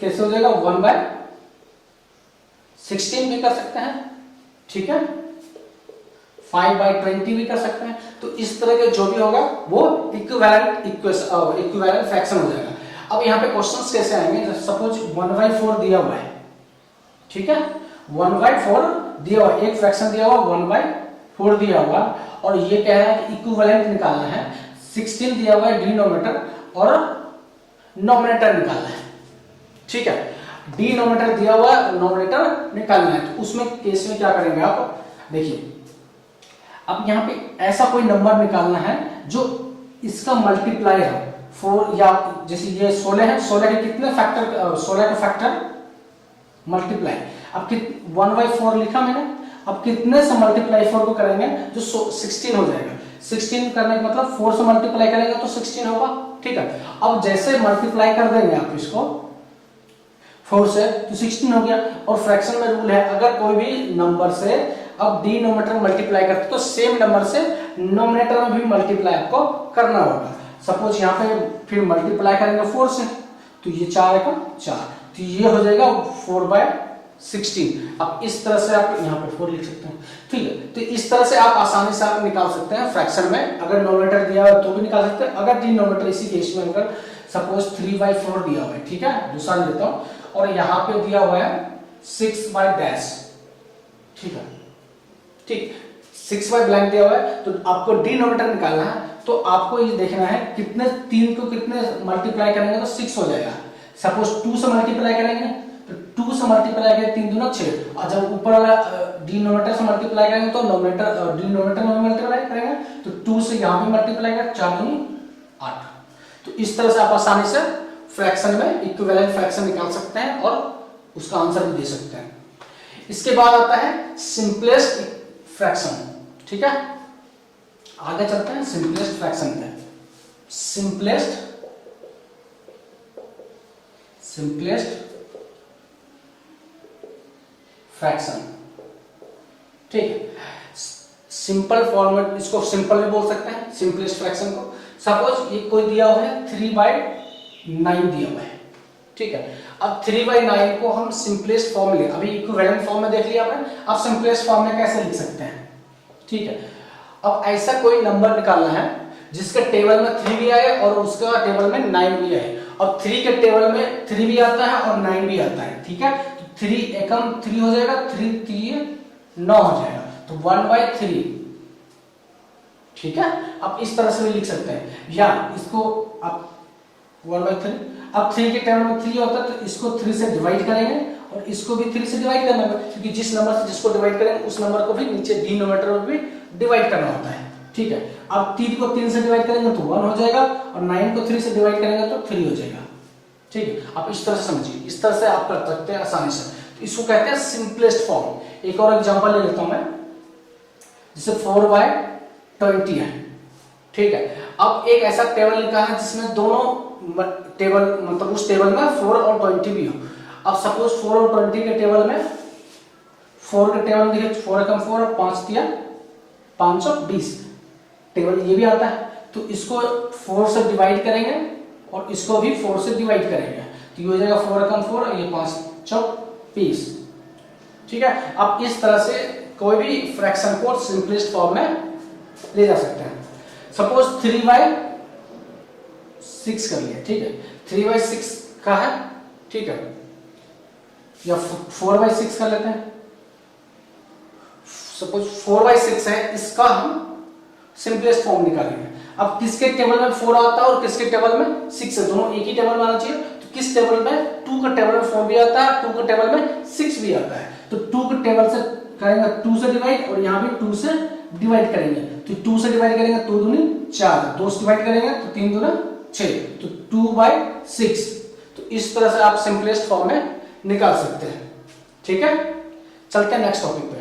कैसे हो जाएगा, 1/16 भी कर सकते हैं, ठीक है। 5/20 भी कर सकते हैं। तो इस तरह के जो भी होगा वो इक्विवेलेंट फ्रैक्शन हो जाएगा। अब यहाँ पे क्वेश्चंस कैसे आएंगे, सपोज 1/4 दिया हुआ है, ठीक है। 1/4 दिया हुआ, एक फ्रैक्शन दिया हुआ, 1/4 दिया हुआ, और ये कह रहा है कि इक्विवेलेंट निकालना है। 16 दिया हुआ है डिनोमिनेटर और नोमिनेटर निकालना है, ठीक है। डिनोमिनेटर दिया हुआ है, नोमिनेटर निकालना है। तो उसमें केस में क्या करेंगे आप, देखिए अब यहाँ पे ऐसा कोई नंबर निकालना है जो इसका मल्टीप्लाई हो 4, या जैसे ये 16 है, 16 के कितने फैक्टर, 16 का फैक्टर मल्टीप्लाई, अब 1/4 लिखा मैंने, अब कितने से मल्टीप्लाई 4 को करेंगे, जो 16 हो जाएगा। 16 करने का मतलब 4 से मल्टीप्लाई करेंगे तो 16 होगा, ठीक है। अब जैसे मल्टीप्लाई कर देंगे आप इसको 4 से, तो 16 हो गया। और फ्रैक्शन में रूल है, अगर कोई भी नंबर से अब डिनोमिनेटर मल्टीप्लाई करते तो सेम नंबर से नोमिनेटर में भी मल्टीप्लाई आपको करना होगा। सपोज यहाँ पे फिर मल्टीप्लाई करेंगे 4 से, तो ये 4 है 4, तो ये हो जाएगा 4/16। अब इस तरह से आप यहाँ पे 4 लिख सकते हैं, ठीक है। तो इस तरह से आप आसानी से आप निकाल सकते हैं फ्रैक्शन में। अगर नोमिनेटर दिया हुआ है तो भी निकाल सकते हैं, अगर डिनोमिनेटर इसी केस में अगर सपोज 3/4 दिया हुआ है, ठीक है, दूसरा लेता हूं, और यहाँ पे दिया हुआ है 6/, ठीक है, ठीक 6/blank दिया हुआ है, तो आपको डिनोमिनेटर निकालना है। तो आपको ये देखना है कितने, 3 को कितने मल्टीप्लाई करेंगे तो 6 हो जाएगा। सपोज 2 से मल्टीप्लाई करेंगे तो 2 से मल्टीप्लाई करेंगे 3 दूना 6, और जब ऊपर वाला डिनोमिनेटर से मल्टीप्लाई करेंगे तो नोमिनेटर डिनोमिनेटर में मल्टीप्लाई करेंगे, तो 2 से यहाँ पे मल्टीप्लाई करेंगे, 4 दूनी 8। तो इस तरह से आप आसानी से फ्रैक्शन में इक्विवेलेंट फ्रैक्शन निकाल सकते हैं और उसका आंसर भी दे सकते हैं। इसके बाद आता है सिंपलेस्ट फ्रैक्शन, ठीक है। आगे चलते हैं सिंपलेस्ट फ्रैक्शन पे। सिंपलेस्ट फ्रैक्शन, ठीक है। सिंपल फॉर्मेट, इसको सिंपल भी बोल सकते हैं सिंपलेस्ट फ्रैक्शन को। सपोज ये कोई दिया हुआ है 3/9 दिया हुआ है, ठीक है। अब 3/9 को हम सिंपलेस्ट फॉर्म में, अभी इक्विवेलेंट फॉर्म में देख लिया आपने, अब सिंपलेस्ट फॉर्म में कैसे लिख सकते हैं, ठीक है। अब ऐसा कोई नंबर निकालना है जिसके टेबल में 3 भी आए और उसका टेबल में 9 भी आए। अब 3 के टेबल में 3 भी आता है और 9 भी आता है, ठीक है। तो 3 एकम 3 हो जाएगा, 3 3 9 हो जाएगा, तो 1/3, ठीक है। अब इस तरह से भी लिख सकते हैं, या इसको आप 1/3, अब 3 के टेबल में 3 होता है तो इसको 3 से डिवाइड करेंगे और इसको भी 3 से डिवाइड करना होगा, क्योंकि जिस नंबर से जिसको डिवाइड करेंगे उस नंबर को भी नीचे डिनोमिनेटर में भी डिवाइड करना होता है, ठीक है। अब 3 को 3 से डिवाइड करेंगे तो 1 हो जाएगा, और 9 को 3 से डिवाइड करेंगे तो 3 हो जाएगा, ठीक है। आप इस तरह से समझिए, इस तरह से आप कर सकते हैं आसानी से। तो इसको कहते हैं सिंपलेस्ट फॉर्म। एक और एग्जांपल ले लेता हूं मैं, जैसे 4/20 है, ठीक है। अब एक ऐसा टेबल लिखा है जिसमें दोनों टेबल, मतलब उस टेबल में 4 और 20 भी हो। अब सपोज 4 और 20 के टेबल में, 4 के टेबल में देखिए 4 एकम 4 और 5 दिया 520, टेबल ये भी आता है। तो इसको 4 से डिवाइड करेंगे और इसको भी 4 से डिवाइड करेंगे, तो ये हो जाएगा 4 एकम 4 और ये 5 चौक 20, ठीक है। अब इस तरह से कोई भी फ्रैक्शन को सिंपलेस्ट फॉर्म में ले जा सकते हैं। सपोज 3/6 कर लिया, ठीक है, 3/6 का है, ठीक है, या 4/6 कर लेते हैं। सपोज 4/6 है, इसका हम सिंपलेस्ट फॉर्म निकालेंगे। अब किसके टेबल में 4 आता है और किसके टेबल में 6 है, दोनों एक ही टेबल में आना चाहिए। तो किस टेबल में 2 का टेबल में 4 भी आता है, 2 के टेबल में 6 भी आता है, तो 2 के टेबल से करेंगे 2 से डिवाइड, और यहाँ भी 2 से डिवाइड करेंगे, तो 2 से डिवाइड करेंगे 2 दूनी 4, 2 से डिवाइड करेंगे तो 3 दूना 6, तो 2/6। तो इस तरह से आप सिंपलेस्ट फॉर्म में निकाल सकते हैं, ठीक है। चलते हैं नेक्स्ट टॉपिक पे।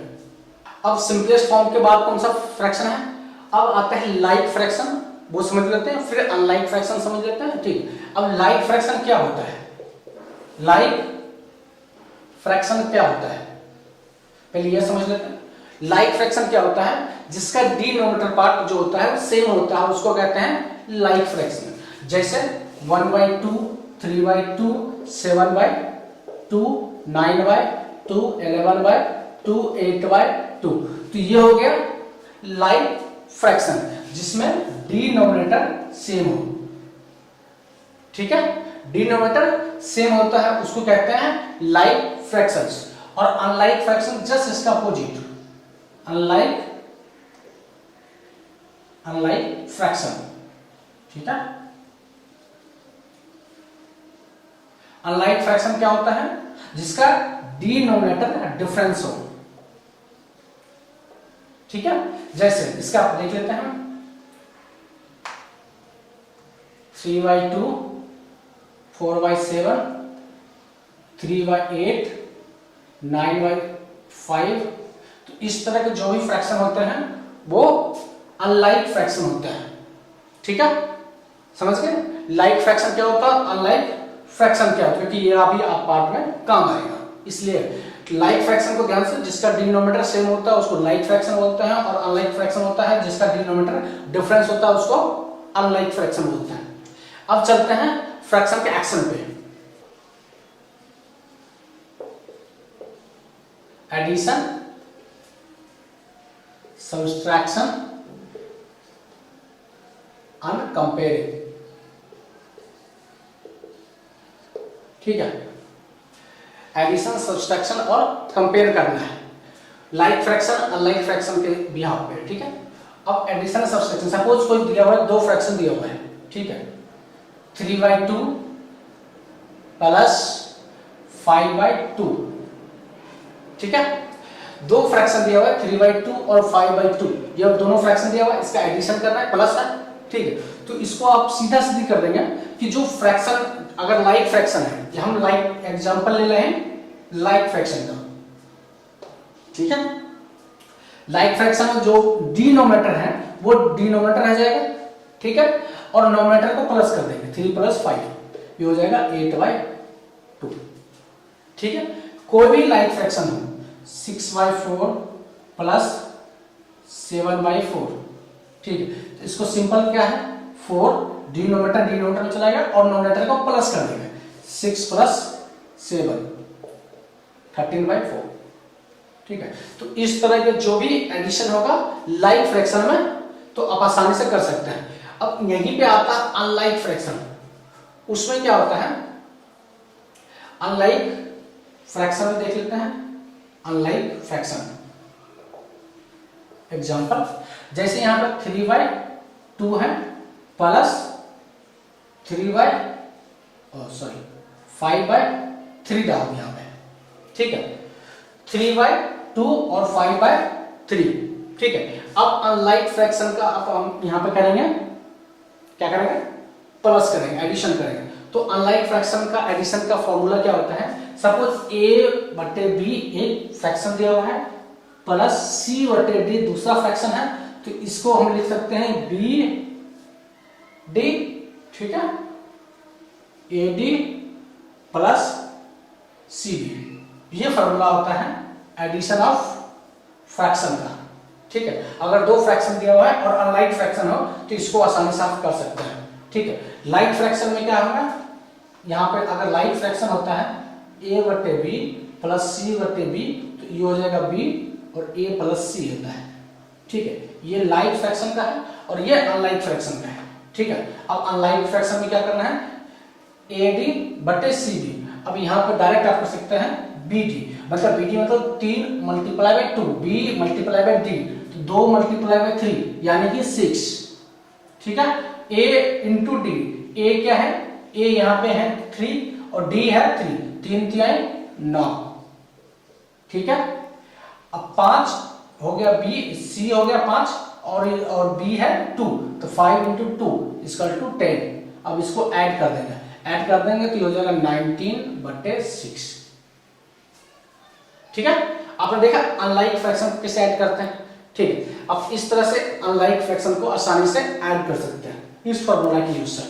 अब सिंपलेस्ट फॉर्म के बाद कौन सा फ्रैक्शन है, अब आता है लाइक फ्रैक्शन, वो समझ लेते हैं, फिर अनलाइक फ्रैक्शन समझ लेते हैं। ठीक, अब लाइक फ्रैक्शन क्या होता है? लाइक फ्रैक्शन क्या होता है, पहले ये समझ लेते हैं। लाइक फ्रैक्शन क्या होता है? जिसका डिनोमिनेटर पार्ट जो होता है वो सेम होता है, उसको कहते हैं लाइक फ्रैक्शन। जैसे 1/2, 3/2, 7/2, 9/2, 11/2, 8/2। तो ये हो गया लाइक फ्रैक्शन जिसमें डिनोमिनेटर सेम हो। ठीक है, डिनोमिनेटर सेम होता है उसको कहते हैं लाइक फ्रैक्शंस। और अनलाइक फ्रैक्शन जस्ट इसका अपोजिट, अनलाइक फ्रैक्शन। ठीक है, अनलाइक फ्रैक्शन क्या होता है? जिसका डिनोमिनेटर डिफरेंस हो। ठीक है, जैसे इसका आप देख लेते हैं 3/2, 4/7, 3/8, 9/5। तो इस तरह के जो भी फ्रैक्शन होते हैं वो अनलाइक फ्रैक्शन होते हैं। ठीक है, समझ गए? लाइक फ्रैक्शन क्या होता है, अनलाइक फ्रैक्शन क्या होता है, क्योंकि ये अभी आप पार्ट में काम आएगा। इसलिए लाइक फ्रैक्शन को ध्यान से, जिसका डिनोमिनेटर सेम होता है उसको लाइक फ्रैक्शन बोलते हैं, और अनलाइक फ्रैक्शन होता है जिसका डिनोमिनेटर डिफरेंस होता है उसको अनलाइक फ्रैक्शन बोलते हैं। अब चलते हैं फ्रैक्शन के एक्शन पे। Addition, subtraction, and comparing. ठीक है, एडिशन, सब्सट्रैक्शन और कंपेयर करना है लाइक फ्रैक्शन अनलाइक फ्रैक्शन के बिहाफ पे। ठीक है, अब एडिशन सब्सट्रैक्शन, सपोज कोई दिया हुआ है, दो फ्रैक्शन दिया हुआ है। ठीक है, 3/2 प्लस 5/2। ठीक है, दो फ्रैक्शन दिया हुआ है 3/2 और 5/2, ये दोनों फ्रैक्शन दिया हुआ है, इसका एडिशन करना है, प्लस है। ठीक है, तो इसको आप सीधा सीधी कर देंगे कि जो फ्रैक्शन अगर लाइक फ्रैक्शन है, ये हम लाइक एग्जांपल ले रहे हैं लाइक फ्रैक्शन का। ठीक है, लाइक फ्रैक्शन में जो डिनोमिनेटर है वो डिनोमिनेटर रह जाएगा। ठीक है, और नोमिनेटर को प्लस कर देंगे, 3 + 5, ये हो जाएगा 8/2। ठीक है, कोई भी लाइक फ्रैक्शन हो 6/4 प्लस 7/4। ठीक है, तो इसको सिंपल क्या है, 4 डिनोमिनेटर में चलाएगा और नोमिनेटर को प्लस कर देंगे, 6 + 7 13/4। ठीक है, तो इस तरह के जो भी एडिशन होगा लाइक फ्रैक्शन में तो आप आसानी से कर सकते हैं। अब यहीं पे आता है अनलाइक फ्रैक्शन। उसमें क्या होता है, अनलाइक फ्रैक्शन में देख लेते हैं। अनलाइक फ्रैक्शन एग्जांपल, जैसे यहां पर 3/2 है प्लस 5/3 डाल यहां पे। ठीक है, 3/2 और 5/3। ठीक है, अब अनलाइक फ्रैक्शन का अब हम यहां पे करेंगे, क्या करेंगे, प्लस करेंगे, एडिशन करेंगे। तो अनलाइक फ्रैक्शन का एडिशन का फॉर्मूला क्या होता है, सपोज a/b एक फ्रैक्शन दिया हुआ है प्लस c/d दूसरा फ्रैक्शन है, तो इसको हम लिख सकते हैं bd। ठीक है, ad प्लस cd, ये फॉर्मूला होता है एडिशन ऑफ फ्रैक्शन का। ठीक है, अगर दो फ्रैक्शन दिया हुआ है और अनलाइक फ्रैक्शन हो तो इसको आसानी से आप कर सकते हैं। ठीक है, लाइक फ्रैक्शन में क्या होगा, यहां पे अगर लाइक फ्रैक्शन होता है a/b प्लस c/b, तो ये हो जाएगा b और a प्लस c होता है। ठीक है, ये लाइक फ्रैक्शन का है और ये अनलाइक फ्रैक्शन का है। ठीक है, अब अनलाइक फ्रैक्शन में क्या करना है, ad/cd। अब यहां पर डायरेक्ट आप कर सकते हैं bd, मतलब bd मतलब 3 × 2, b × d, तो 2 × 3 यानी कि 6। ठीक है, a × d, a क्या है, a यहां पे है 3 और d है 3, 3 × 9। ठीक है, अब 5 हो गया b, c हो गया 5 और b है 2, तो 5 × 2 = 10। अब इसको ऐड कर देंगे, तो ये हो जाएगा 19/6। ठीक है, आपने देखा अनलाइक फ्रैक्शन कैसे ऐड करते हैं। ठीक है, अब इस तरह से अनलाइक फ्रैक्शन को आसानी से ऐड कर सकते हैं। इस फॉर्मूला के यूज से।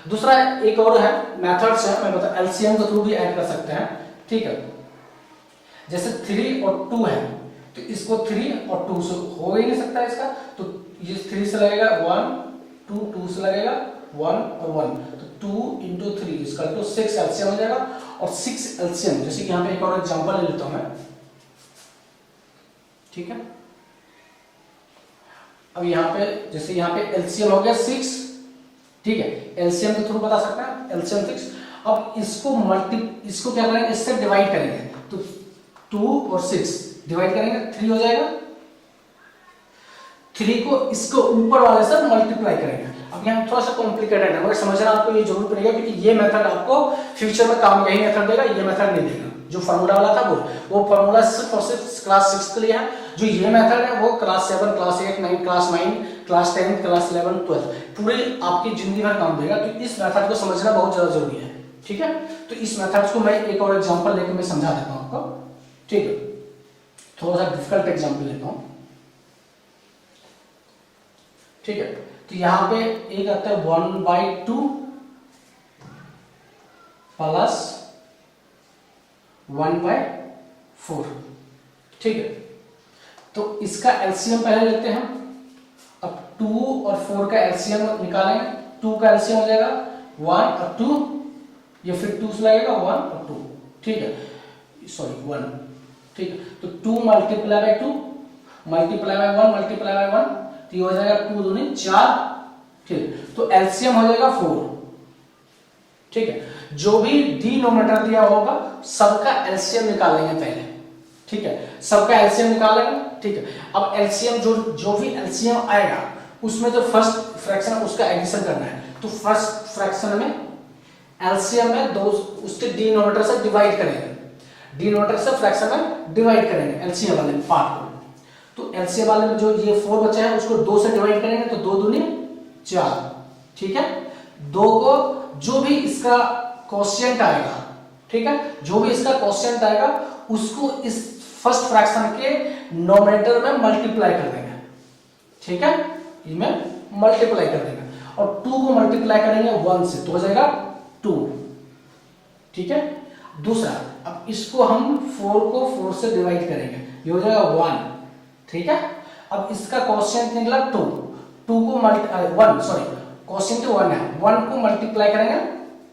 दूसरा एक और है मेथड्स है, मैं बता एलसीएम के थ्रू भी ऐड कर सकते हैं, ठीक है। जैसे 3 और 2 है तो इसको 3 और 2 से हो ही नहीं सकता इसका, तो ये 3 से लगेगा 1, 2 से लगेगा 1 और 1, तो 2 into 3 इसका तो 6 एलसीएम हो जाएगा। और 6 एलसीएम, जैसे कि यहाँ पे एक और एग्जांपल ले लेता हूं मैं, ठीक है। अब यहाँ पे जैसे यहाँ पे एलसीएम हो गया 6, ठीक है, एलसीएम के थ्रू बता सकते हैं एलसीएम 6। अब इसको क्या करेंगे, इससे डिवाइड करेंगे, तो 2 और 6 डिवाइड करेंगे 3 हो जाएगा, 3 को इसको ऊपर वाले से मल्टीप्लाई करेंगे। अब यहाँ थोड़ा सा कॉम्प्लिकेटेड है मगर समझना आपको ये जरूर पड़ेगा, क्योंकि ये मेथड आपको फ्यूचर में काम, यही मेथड देगा, ये मेथड नहीं देगा। जो फार्मूला वाला था वो फार्मूला सिर्फ और सिर्फ क्लास 6 के लिए है, जो ये मेथड है वो class 7, class 8, 9, class 9, class 10, class 11, 12 पूरी आपकी जिंदगी भर काम देगा। तो इस मेथड को समझना बहुत ज्यादा जरूरी है, ठीक है। तो इस मेथड को मैं एक और एग्जांपल लेकर मैं समझा देता हूं आपको, ठीक है। थोड़ा सा डिफिकल्ट एग्जांपल लेता हूं, ठीक है। तो यहां पे एक आता है 1/2 प्लस 1/4, ठीक है। तो इसका एलसीएम पहले लेते हैं। अब 2 और 4 का एलसीएम निकालेंगे, 2 का एलसीएम हो जाएगा 1 और 2, ये फिर 2 से लगेगा 1 और 2, ठीक है, सॉरी 1, ठीक है। तो 2 multiply by 2 multiply by 1 multiply by 1, तो ये हो जाएगा 2 दूनी 4, ठीक। तो एलसीएम हो जाएगा 4, ठीक है। जो भी डिनोमिनेटर दिया होगा सबका एलसीएम निकालेंगे पहले, ठीक है, सबका एलसीएम निकालेंगे, ठीक है। अब एलसीएम जो भी एलसीएम आएगा उसमें जो फर्स्ट फ्रैक्शन है उसका एडिशन करना है। तो फर्स्ट फ्रैक्शन में एलसीएम में दो उसके डिनोमिनेटर से डिवाइड करेंगे, डिनोमिनेटर से फ्रैक्शन में डिवाइड करेंगे एलसीएम वाले पार्ट को। तो एलसीएम वाले में जो ये 4 बचा है उसको 2 से डिवाइड करेंगे, तो 2 दूनी 4, ठीक है। 2 को जो भी इसका क्वोशिएंट आएगा, ठीक है, जो भी इसका क्वोशिएंट आएगा उसको इस फर्स्ट फ्रैक्शन के नोमिनेटर में मल्टीप्लाई कर देंगे, ठीक है, इसमें मल्टीप्लाई कर देंगे। और 2 को मल्टीप्लाई करेंगे 1 से, तो हो जाएगा 2, ठीक है। दूसरा, अब इसको हम 4 को 4 से डिवाइड करेंगे, ये हो जाएगा 1, ठीक है। अब इसका क्वोशिएंट निकला 2, 2 को 1 सॉरी क्वोशिएंट 1 है, 1 को मल्टीप्लाई करेंगे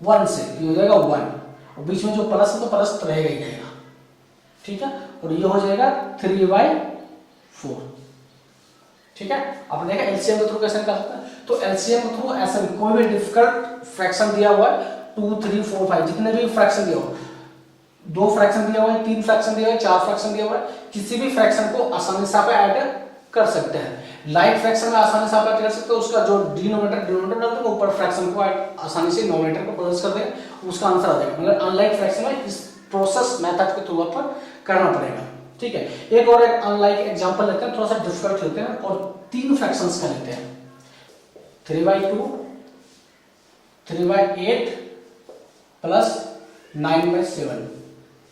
1 से, ये हो जाएगा 1, और बीच में जो प्लस है तो प्लस तो रहेगा ही रहेगा, ठीक है। और ये हो जाएगा 3/4, ठीक है। अब देखा एलसीएम के थ्रू कैसे निकालते हैं। तो एलसीएम के थ्रू ऐसा कोई भी डिफिकल्ट फ्रैक्शन दिया हुआ है, 2, 3, 4, 5 जितने भी फ्रैक्शन दिया हुआ, 2 फ्रैक्शन दिया हुआ है, 3 फ्रैक्शन दिया हुआ है, 4 फ्रैक्शन दिया हुआ है, किसी भी फ्रैक्शन को आसानी से आप ऐड कर सकते हैं। लाइक फ्रैक्शन में आसानी से आप ऐड कर सकते हो, उसका जो डिनोमिनेटर डालते हैं ऊपर फ्रैक्शन को आसानी से नोमिनेटर को प्लस कर दें, उसका आंसर आ जाएगा। मगर अनलाइक फ्रैक्शन में इस प्रोसेस मेथड के थ्रू आपको करना पड़ेगा, ठीक है। एक और एक अनलाइक एग्जांपल लेते हैं, थोड़ा सा डिफिकल्ट लेते हैं और 3 फ्रैक्शंस का लेते हैं। 3/2, 3/8 प्लस 9/7,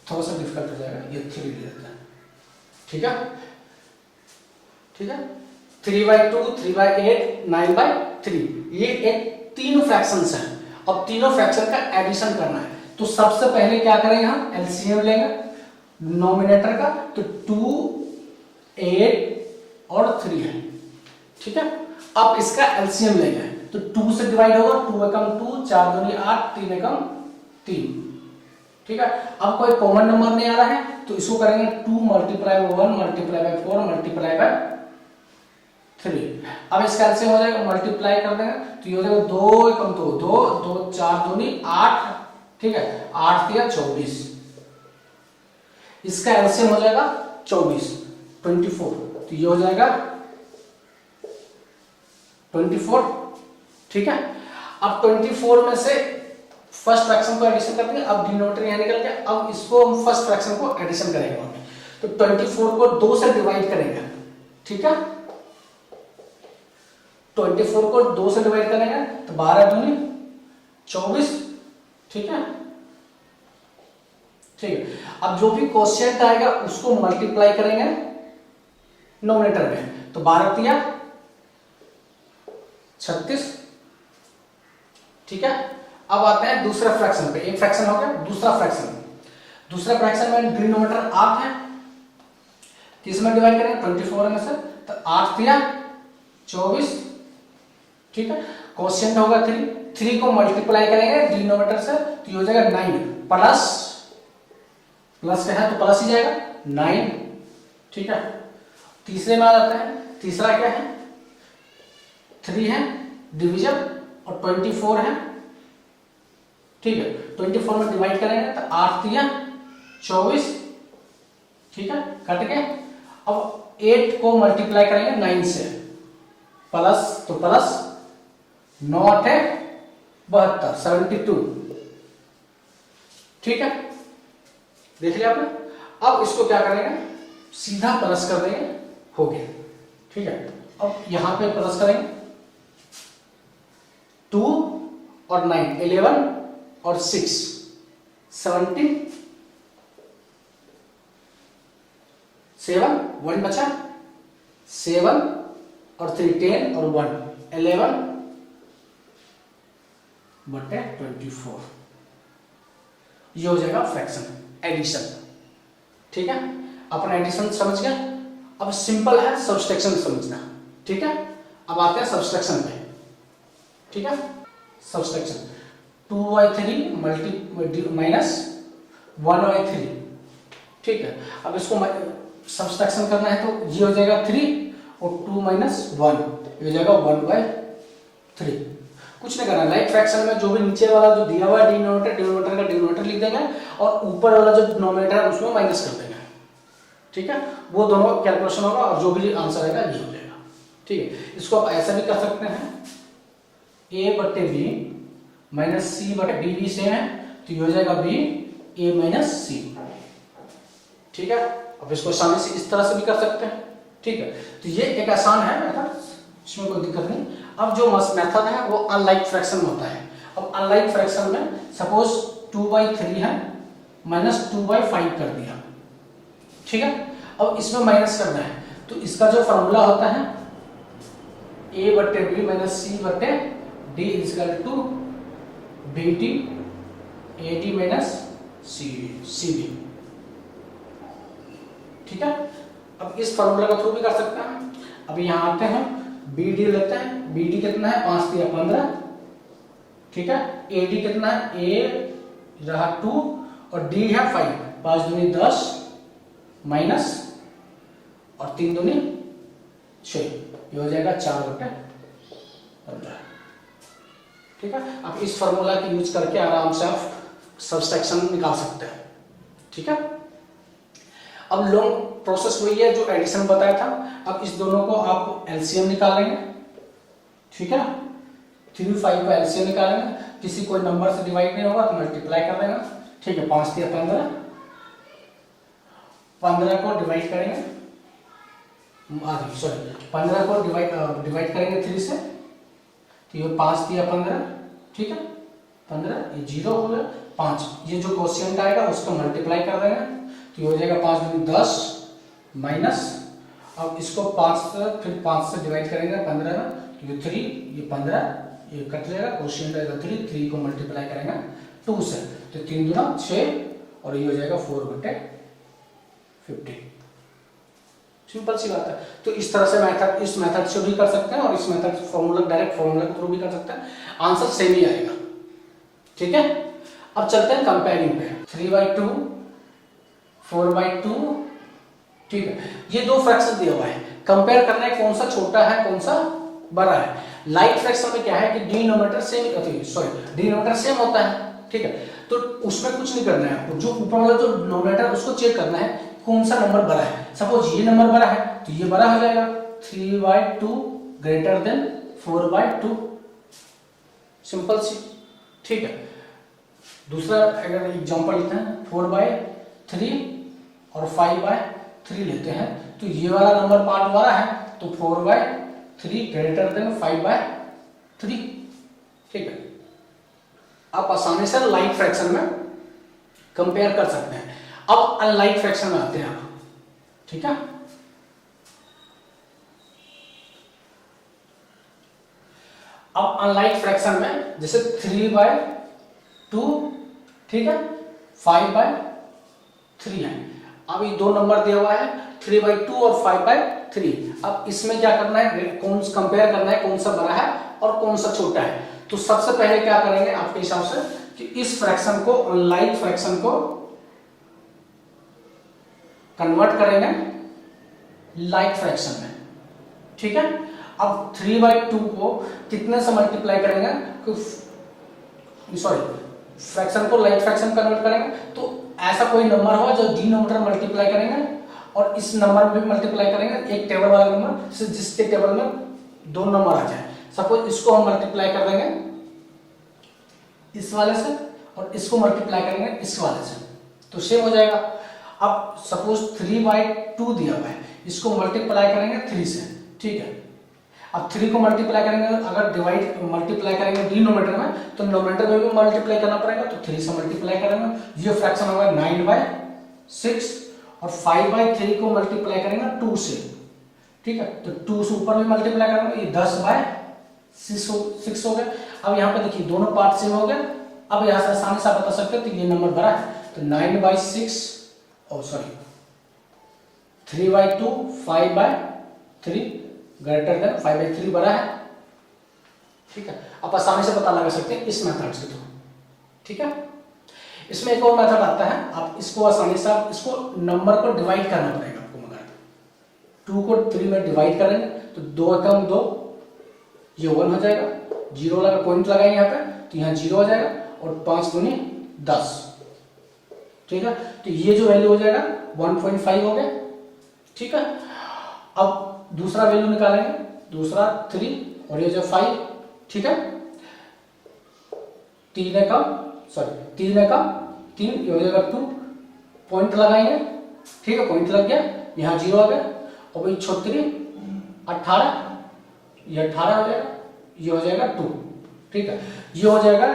थोड़ा सा डिफिकल्ट हो जाएगा, ये 3 ले लेते हैं, ठीक है, ठीक है। 3/2, 3/8, 9/3, ये एक 3 फ्रैक्शंस हैं। अब तीनों फ्रैक्शन का एडिशन करना है, तो सबसे पहले क्या करेंगे, हम एलसीएम लेंगे नोमिनेटर का, तो 2, 8 और 3 है, ठीक है। अब इसका एलसीएम लेंगे, तो 2 से डिवाइड होगा, 2 एकम 2, 4 दूनी 8, 3 एकम 3, ठीक है। अब कोई कॉमन नंबर नहीं आ रहा है, तो इसको करेंगे 2 multiply by 1 multiply by 4 multiply by 3। अब इसका एलसीएम हो जाएगा, मल्टीप्लाई कर देंगे, तो ये हो जाएगा 2 एकम 2, 2, 2, 4 दूनी 8, ठीक है, 8 3 24, इसका एलसीएम हो जाएगा 24, 24, तो ये हो जाएगा 24, ठीक है। अब 24 में से फर्स्ट फ्रैक्शन को एडिशन कर देंगे, अब डिनोमिनेटर यहां निकल गया, अब इसको हम फर्स्ट फ्रैक्शन को एडिशन करेंगे वहां पे, तो 24 को 2 से डिवाइड करेंगे, ठीक है। 24 को 2 से डिवाइड करेंगे, तो 12 दूनी 24, ठीक है, ठीक है। अब जो भी क्वोशिएंट आएगा उसको मल्टीप्लाई करेंगे नोमिनेटर में, तो 12 3 36, ठीक है। अब आते हैं दूसरे फ्रैक्शन पे। एक फ्रैक्शन हो गया, दूसरा फ्रैक्शन। दूसरा फ्रैक्शन में डिनोमिनेटर 8 है, किसमें डिवाइड करेंगे 24 में से, तो 8 दिया 24, ठीक है। क्वोशिएंट होगा 3 को मल्टीप्लाई करेंगे डिनोमिनेटर से तो ये हो जाएगा 9 प्लस प्लस का है तो प्लस ही जाएगा 9, ठीक है। तीसरे में आ जाते हैं। तीसरा क्या है, 3 है डिवीजन और 24 है, ठीक है। 24 में डिवाइड करेंगे तो 8 दिया 24, ठीक है, कट के। अब 8 को मल्टीप्लाई करेंगे 9 से, प्लस तो प्लस 9 8 72 72, ठीक है, देख लिया आपने। अब इसको क्या करेंगे, सीधा प्लस कर देंगे, हो गया, ठीक है। अब यहां पे प्लस करेंगे 2 और 9 11 और 6 17, 7 1 बचा, 7 और 3 10 और 1 11 बटे 24, ये हो जाएगा फ्रैक्शन एडिशन, ठीक है। अपना एडिशन समझ गया। अब सिंपल है सब्सट्रैक्शन समझना, ठीक है। अब आते हैं सब्सट्रैक्शन पे, ठीक है। सब्सट्रैक्शन 2/3 मल्टी माइनस 1/3, ठीक है। अब इसको सब्सट्रैक्शन करना है तो ये हो जाएगा 3 और 2 माइनस 1 ये हो जाएगा 1/3। कुछ नहीं करना, लाइक फ्रैक्शन में जो भी नीचे वाला जो दिया हुआ है डिनोमिनेटर का डिनोमिनेटर लिख देंगे और ऊपर वाला जो डिनोमिनेटर है उसमें माइनस कर देंगे, ठीक है। वो दोनों कैलकुलेशन होगा और जो भी आंसर आएगा ये हो जाएगा, ठीक है। इसको आप ऐसा भी कर सकते हैं, a बटे b माइनस c बटे b भी सेम है तो ये हो जाएगा b a माइनस c, ठीक है। अब इसको आसानी से इस तरह से भी कर सकते हैं, ठीक है। तो ये एक आसान है मेथड, इसमें कोई दिक्कत नहीं। अब जो मेथड है वो अनलाइक फ्रैक्शन में होता है। अब अनलाइक फ्रैक्शन में सपोज 2/3 है माइनस 2/5 कर दिया, ठीक है। अब इसमें माइनस करना है तो इसका जो फॉर्मूला होता है a बटे b माइनस c बटे d is equal to bt ad minus cb, ठीक है। अब इस फॉर्मूला का थ्रू भी कर सकते हैं। अब यहाँ आते हैं BD लेते हैं, BD कितना है 5 दिया 15, ठीक है। AD कितना है A रहा 2 और D है 5, 5 दूनी 10 माइनस और 3 दूनी 6 ये हो जाएगा 4/15, ठीक है। अब इस फॉर्मूला की यूज करके आराम से आप सब्सट्रैक्शन निकाल सकते हैं, ठीक है। अब लॉन्ग प्रोसेस वही है जो एडिशन बताया था। अब इस दोनों को आप एलसीएम निकालेंगे, ठीक है। 3 5 का एलसीएम निकालेंगे, किसी कोई नंबर से डिवाइड नहीं होगा तो मल्टीप्लाई कर देना, ठीक है। 5 दिया 15, 15 को डिवाइड करेंगे, सॉरी 15 को डिवाइड करेंगे 3 से तो ये 5 दिया 15, ठीक है। 15 ये 0 हो गया, 5 ये जो क्वोशिएंट आएगा उसको मल्टीप्लाई कर देंगे तो ये हो जाएगा 5 दूनी 10 माइनस, अब इसको 5 से फिर 5 से डिवाइड करेंगे 15 में तो ये 3 ये 15 ये कट जाएगा, क्वोशिएंट आएगा 3 को मल्टीप्लाई करेंगे 2 से तो 3 दूना 6 और ये हो जाएगा 4/50, सिंपल सी बात है। तो इस तरह से मेथड, इस मेथड से भी कर सकते हैं और इस मेथड फॉर्मूला डायरेक्ट फॉर्मूला के थ्रू भी कर सकते हैं, आंसर सेम ही आएगा, ठीक है। अब चलते हैं कंपेयरिंग पे। 3/2 4/2, ठीक है। ये दो फ्रैक्शन दिया हुआ है, कंपेयर करना है कौन सा छोटा है कौन सा बड़ा है। लाइक फ्रैक्शन में क्या है कि डिनोमिनेटर सेम होता है, ठीक है। तो उसमें कुछ नहीं करना है आपको, जो ऊपर वाला जो डिनोमिनेटर उसको चेक करना है कौन सा नंबर बड़ा है। सपोज ये नंबर बड़ा है तो ये बड़ा हो जाएगा 3/2 ग्रेटर देन 4/2, सिंपल सी, ठीक है। दूसरा अगर एग्जांपल लेते हैं 4/3 और 5/3 लेते हैं तो ये वाला नंबर पार्ट वाला है तो 4/3 ग्रेटर देन 5/3, ठीक है। आप आसानी से लाइक फ्रैक्शन में कंपेयर कर सकते हैं। अब अनलाइक फ्रैक्शन में आते हैं आप, ठीक है। अब अनलाइक फ्रैक्शन में जैसे 3/2, ठीक है, 5/3 है। अब ये दो नंबर दिया हुआ है 3/2 और 5/3। अब इसमें क्या करना है, कौन कंपेयर करना है, कौन सा बड़ा है और कौन सा छोटा है। तो सबसे पहले क्या करेंगे आपके हिसाब से कि इस फ्रैक्शन को अनलाइक फ्रैक्शन को कन्वर्ट करेंगे लाइक फ्रैक्शन में, ठीक है। अब 3/2 को कितने से मल्टीप्लाई करेंगे, सॉरी फ्रैक्शन को लाइक फ्रैक्शन कन्वर्ट करेंगे तो ऐसा कोई नंबर होगा जो डिनोमिनेटर मल्टीप्लाई करेंगे और इस नंबर में भी मल्टीप्लाई करेंगे, एक टेबल वाला नंबर जिसके टेबल में दो नंबर आ जाए। सपोज इसको हम मल्टीप्लाई कर देंगे इस वाले से और इसको मल्टीप्लाई करेंगे इस वाले से, तो सेम हो जाएगा। अब सपोज 3/2 दिया हुआ है, इसको मल्टीप्लाई करेंगे 3 से, ठीक है। अब 3 को मल्टीप्लाई करेंगे, अगर मल्टीप्लाई करेंगे डिनोमिनेटर में तो नोमिनेटर में भी मल्टीप्लाई करना पड़ेगा, तो 3 से मल्टीप्लाई करेंगे। ये फ्रैक्शन होगा 9/6 और 5/3 को मल्टीप्लाई करेंगे 2 से, ठीक है। तो 2 से ऊपर भी मल्टीप्लाई करेंगे, ये 10/6 हो गया। अब यहाँ पे देखिए दोनों पार्ट सेम हो गए। अब यहाँ से आसानी से बता सकते हो तो ये नंबर बड़ा है, तो 9/6 और सॉरी 3/2 5/3 ग्रेटर देन 5/3 बड़ा है, ठीक है। आप आसानी से पता लगा सकते हैं इस मेथड से, तो ठीक है। इसमें एक और मेथड आता है, आप इसको आसानी से इसको नंबर को डिवाइड करना पड़ेगा आपको, मगर 2 को 3 में डिवाइड करेंगे तो 2 एकम 2, ये 1 हो जाएगा, 0 लगा पॉइंट लगाएंगे यहाँ पे तो यहाँ 0 हो जाएगा और 5 दूनी 10, ठीक है। तो ये जो वैल्यू हो जाएगा 1.5 हो गया, ठीक है। अब दूसरा वैल्यू निकालेंगे, दूसरा 3 और ये जो 5, ठीक है। 3 एकम 3, ये हो जाएगा 2, पॉइंट लगाएंगे, ठीक है, पॉइंट लग गया, यहाँ 0 आ गया और वही छोटी 18, ये 18 हो जाएगा, ये हो जाएगा 2, ठीक है। ये हो जाएगा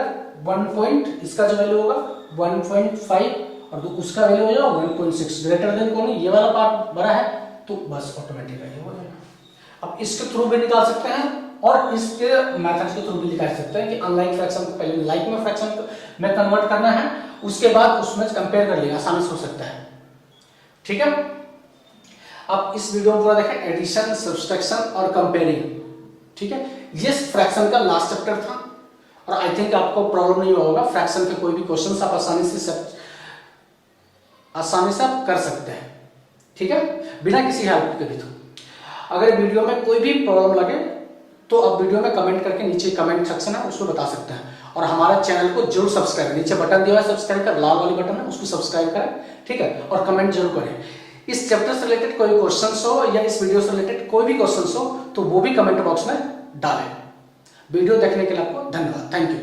1 इसका जो वैल्यू होगा 1.5 और उसका वैल्यू हो जाएगा 1.6, ग्रेटर देन कौन है, ये वाला पार्ट बड़ा है, तो बस ऑटोमेटिकली हो जाएगा। अब इसके थ्रू भी निकाल सकते हैं और इसके मेथड के थ्रू भी निकाल सकते हैं कि अनलाइक फ्रैक्शन को पहले लाइक में फ्रैक्शन में कन्वर्ट करना है, उसके बाद उसमें कंपेयर कर लिया, आसानी से हो सकता है, ठीक है। अब इस वीडियो में पूरा देखें, एडिशन, सब्सट्रैक्शन और कंपेयरिंग, ठीक है। ये फ्रैक्शन का लास्ट चैप्टर था और आई थिंक आपको प्रॉब्लम नहीं होगा, फ्रैक्शन के कोई भी क्वेश्चन आप आसानी से आप कर सकते हैं, ठीक है, बिना किसी हेल्प के भी। तो अगर वीडियो में कोई भी प्रॉब्लम लगे तो आप वीडियो में कमेंट करके नीचे कमेंट सेक्शन है उसको बता सकते हैं, और हमारे चैनल को जरूर सब्सक्राइब, नीचे बटन दिया है सब्सक्राइब का, लाल वाली बटन है उसको सब्सक्राइब करें, ठीक है, और कमेंट जरूर करें। इस चैप्टर से रिलेटेड कोई क्वेश्चंस हो या इस वीडियो से रिलेटेड कोई भी क्वेश्चंस हो तो वो भी कमेंट बॉक्स में डालें। वीडियो देखने के लिए आपको धन्यवाद, थैंक यू।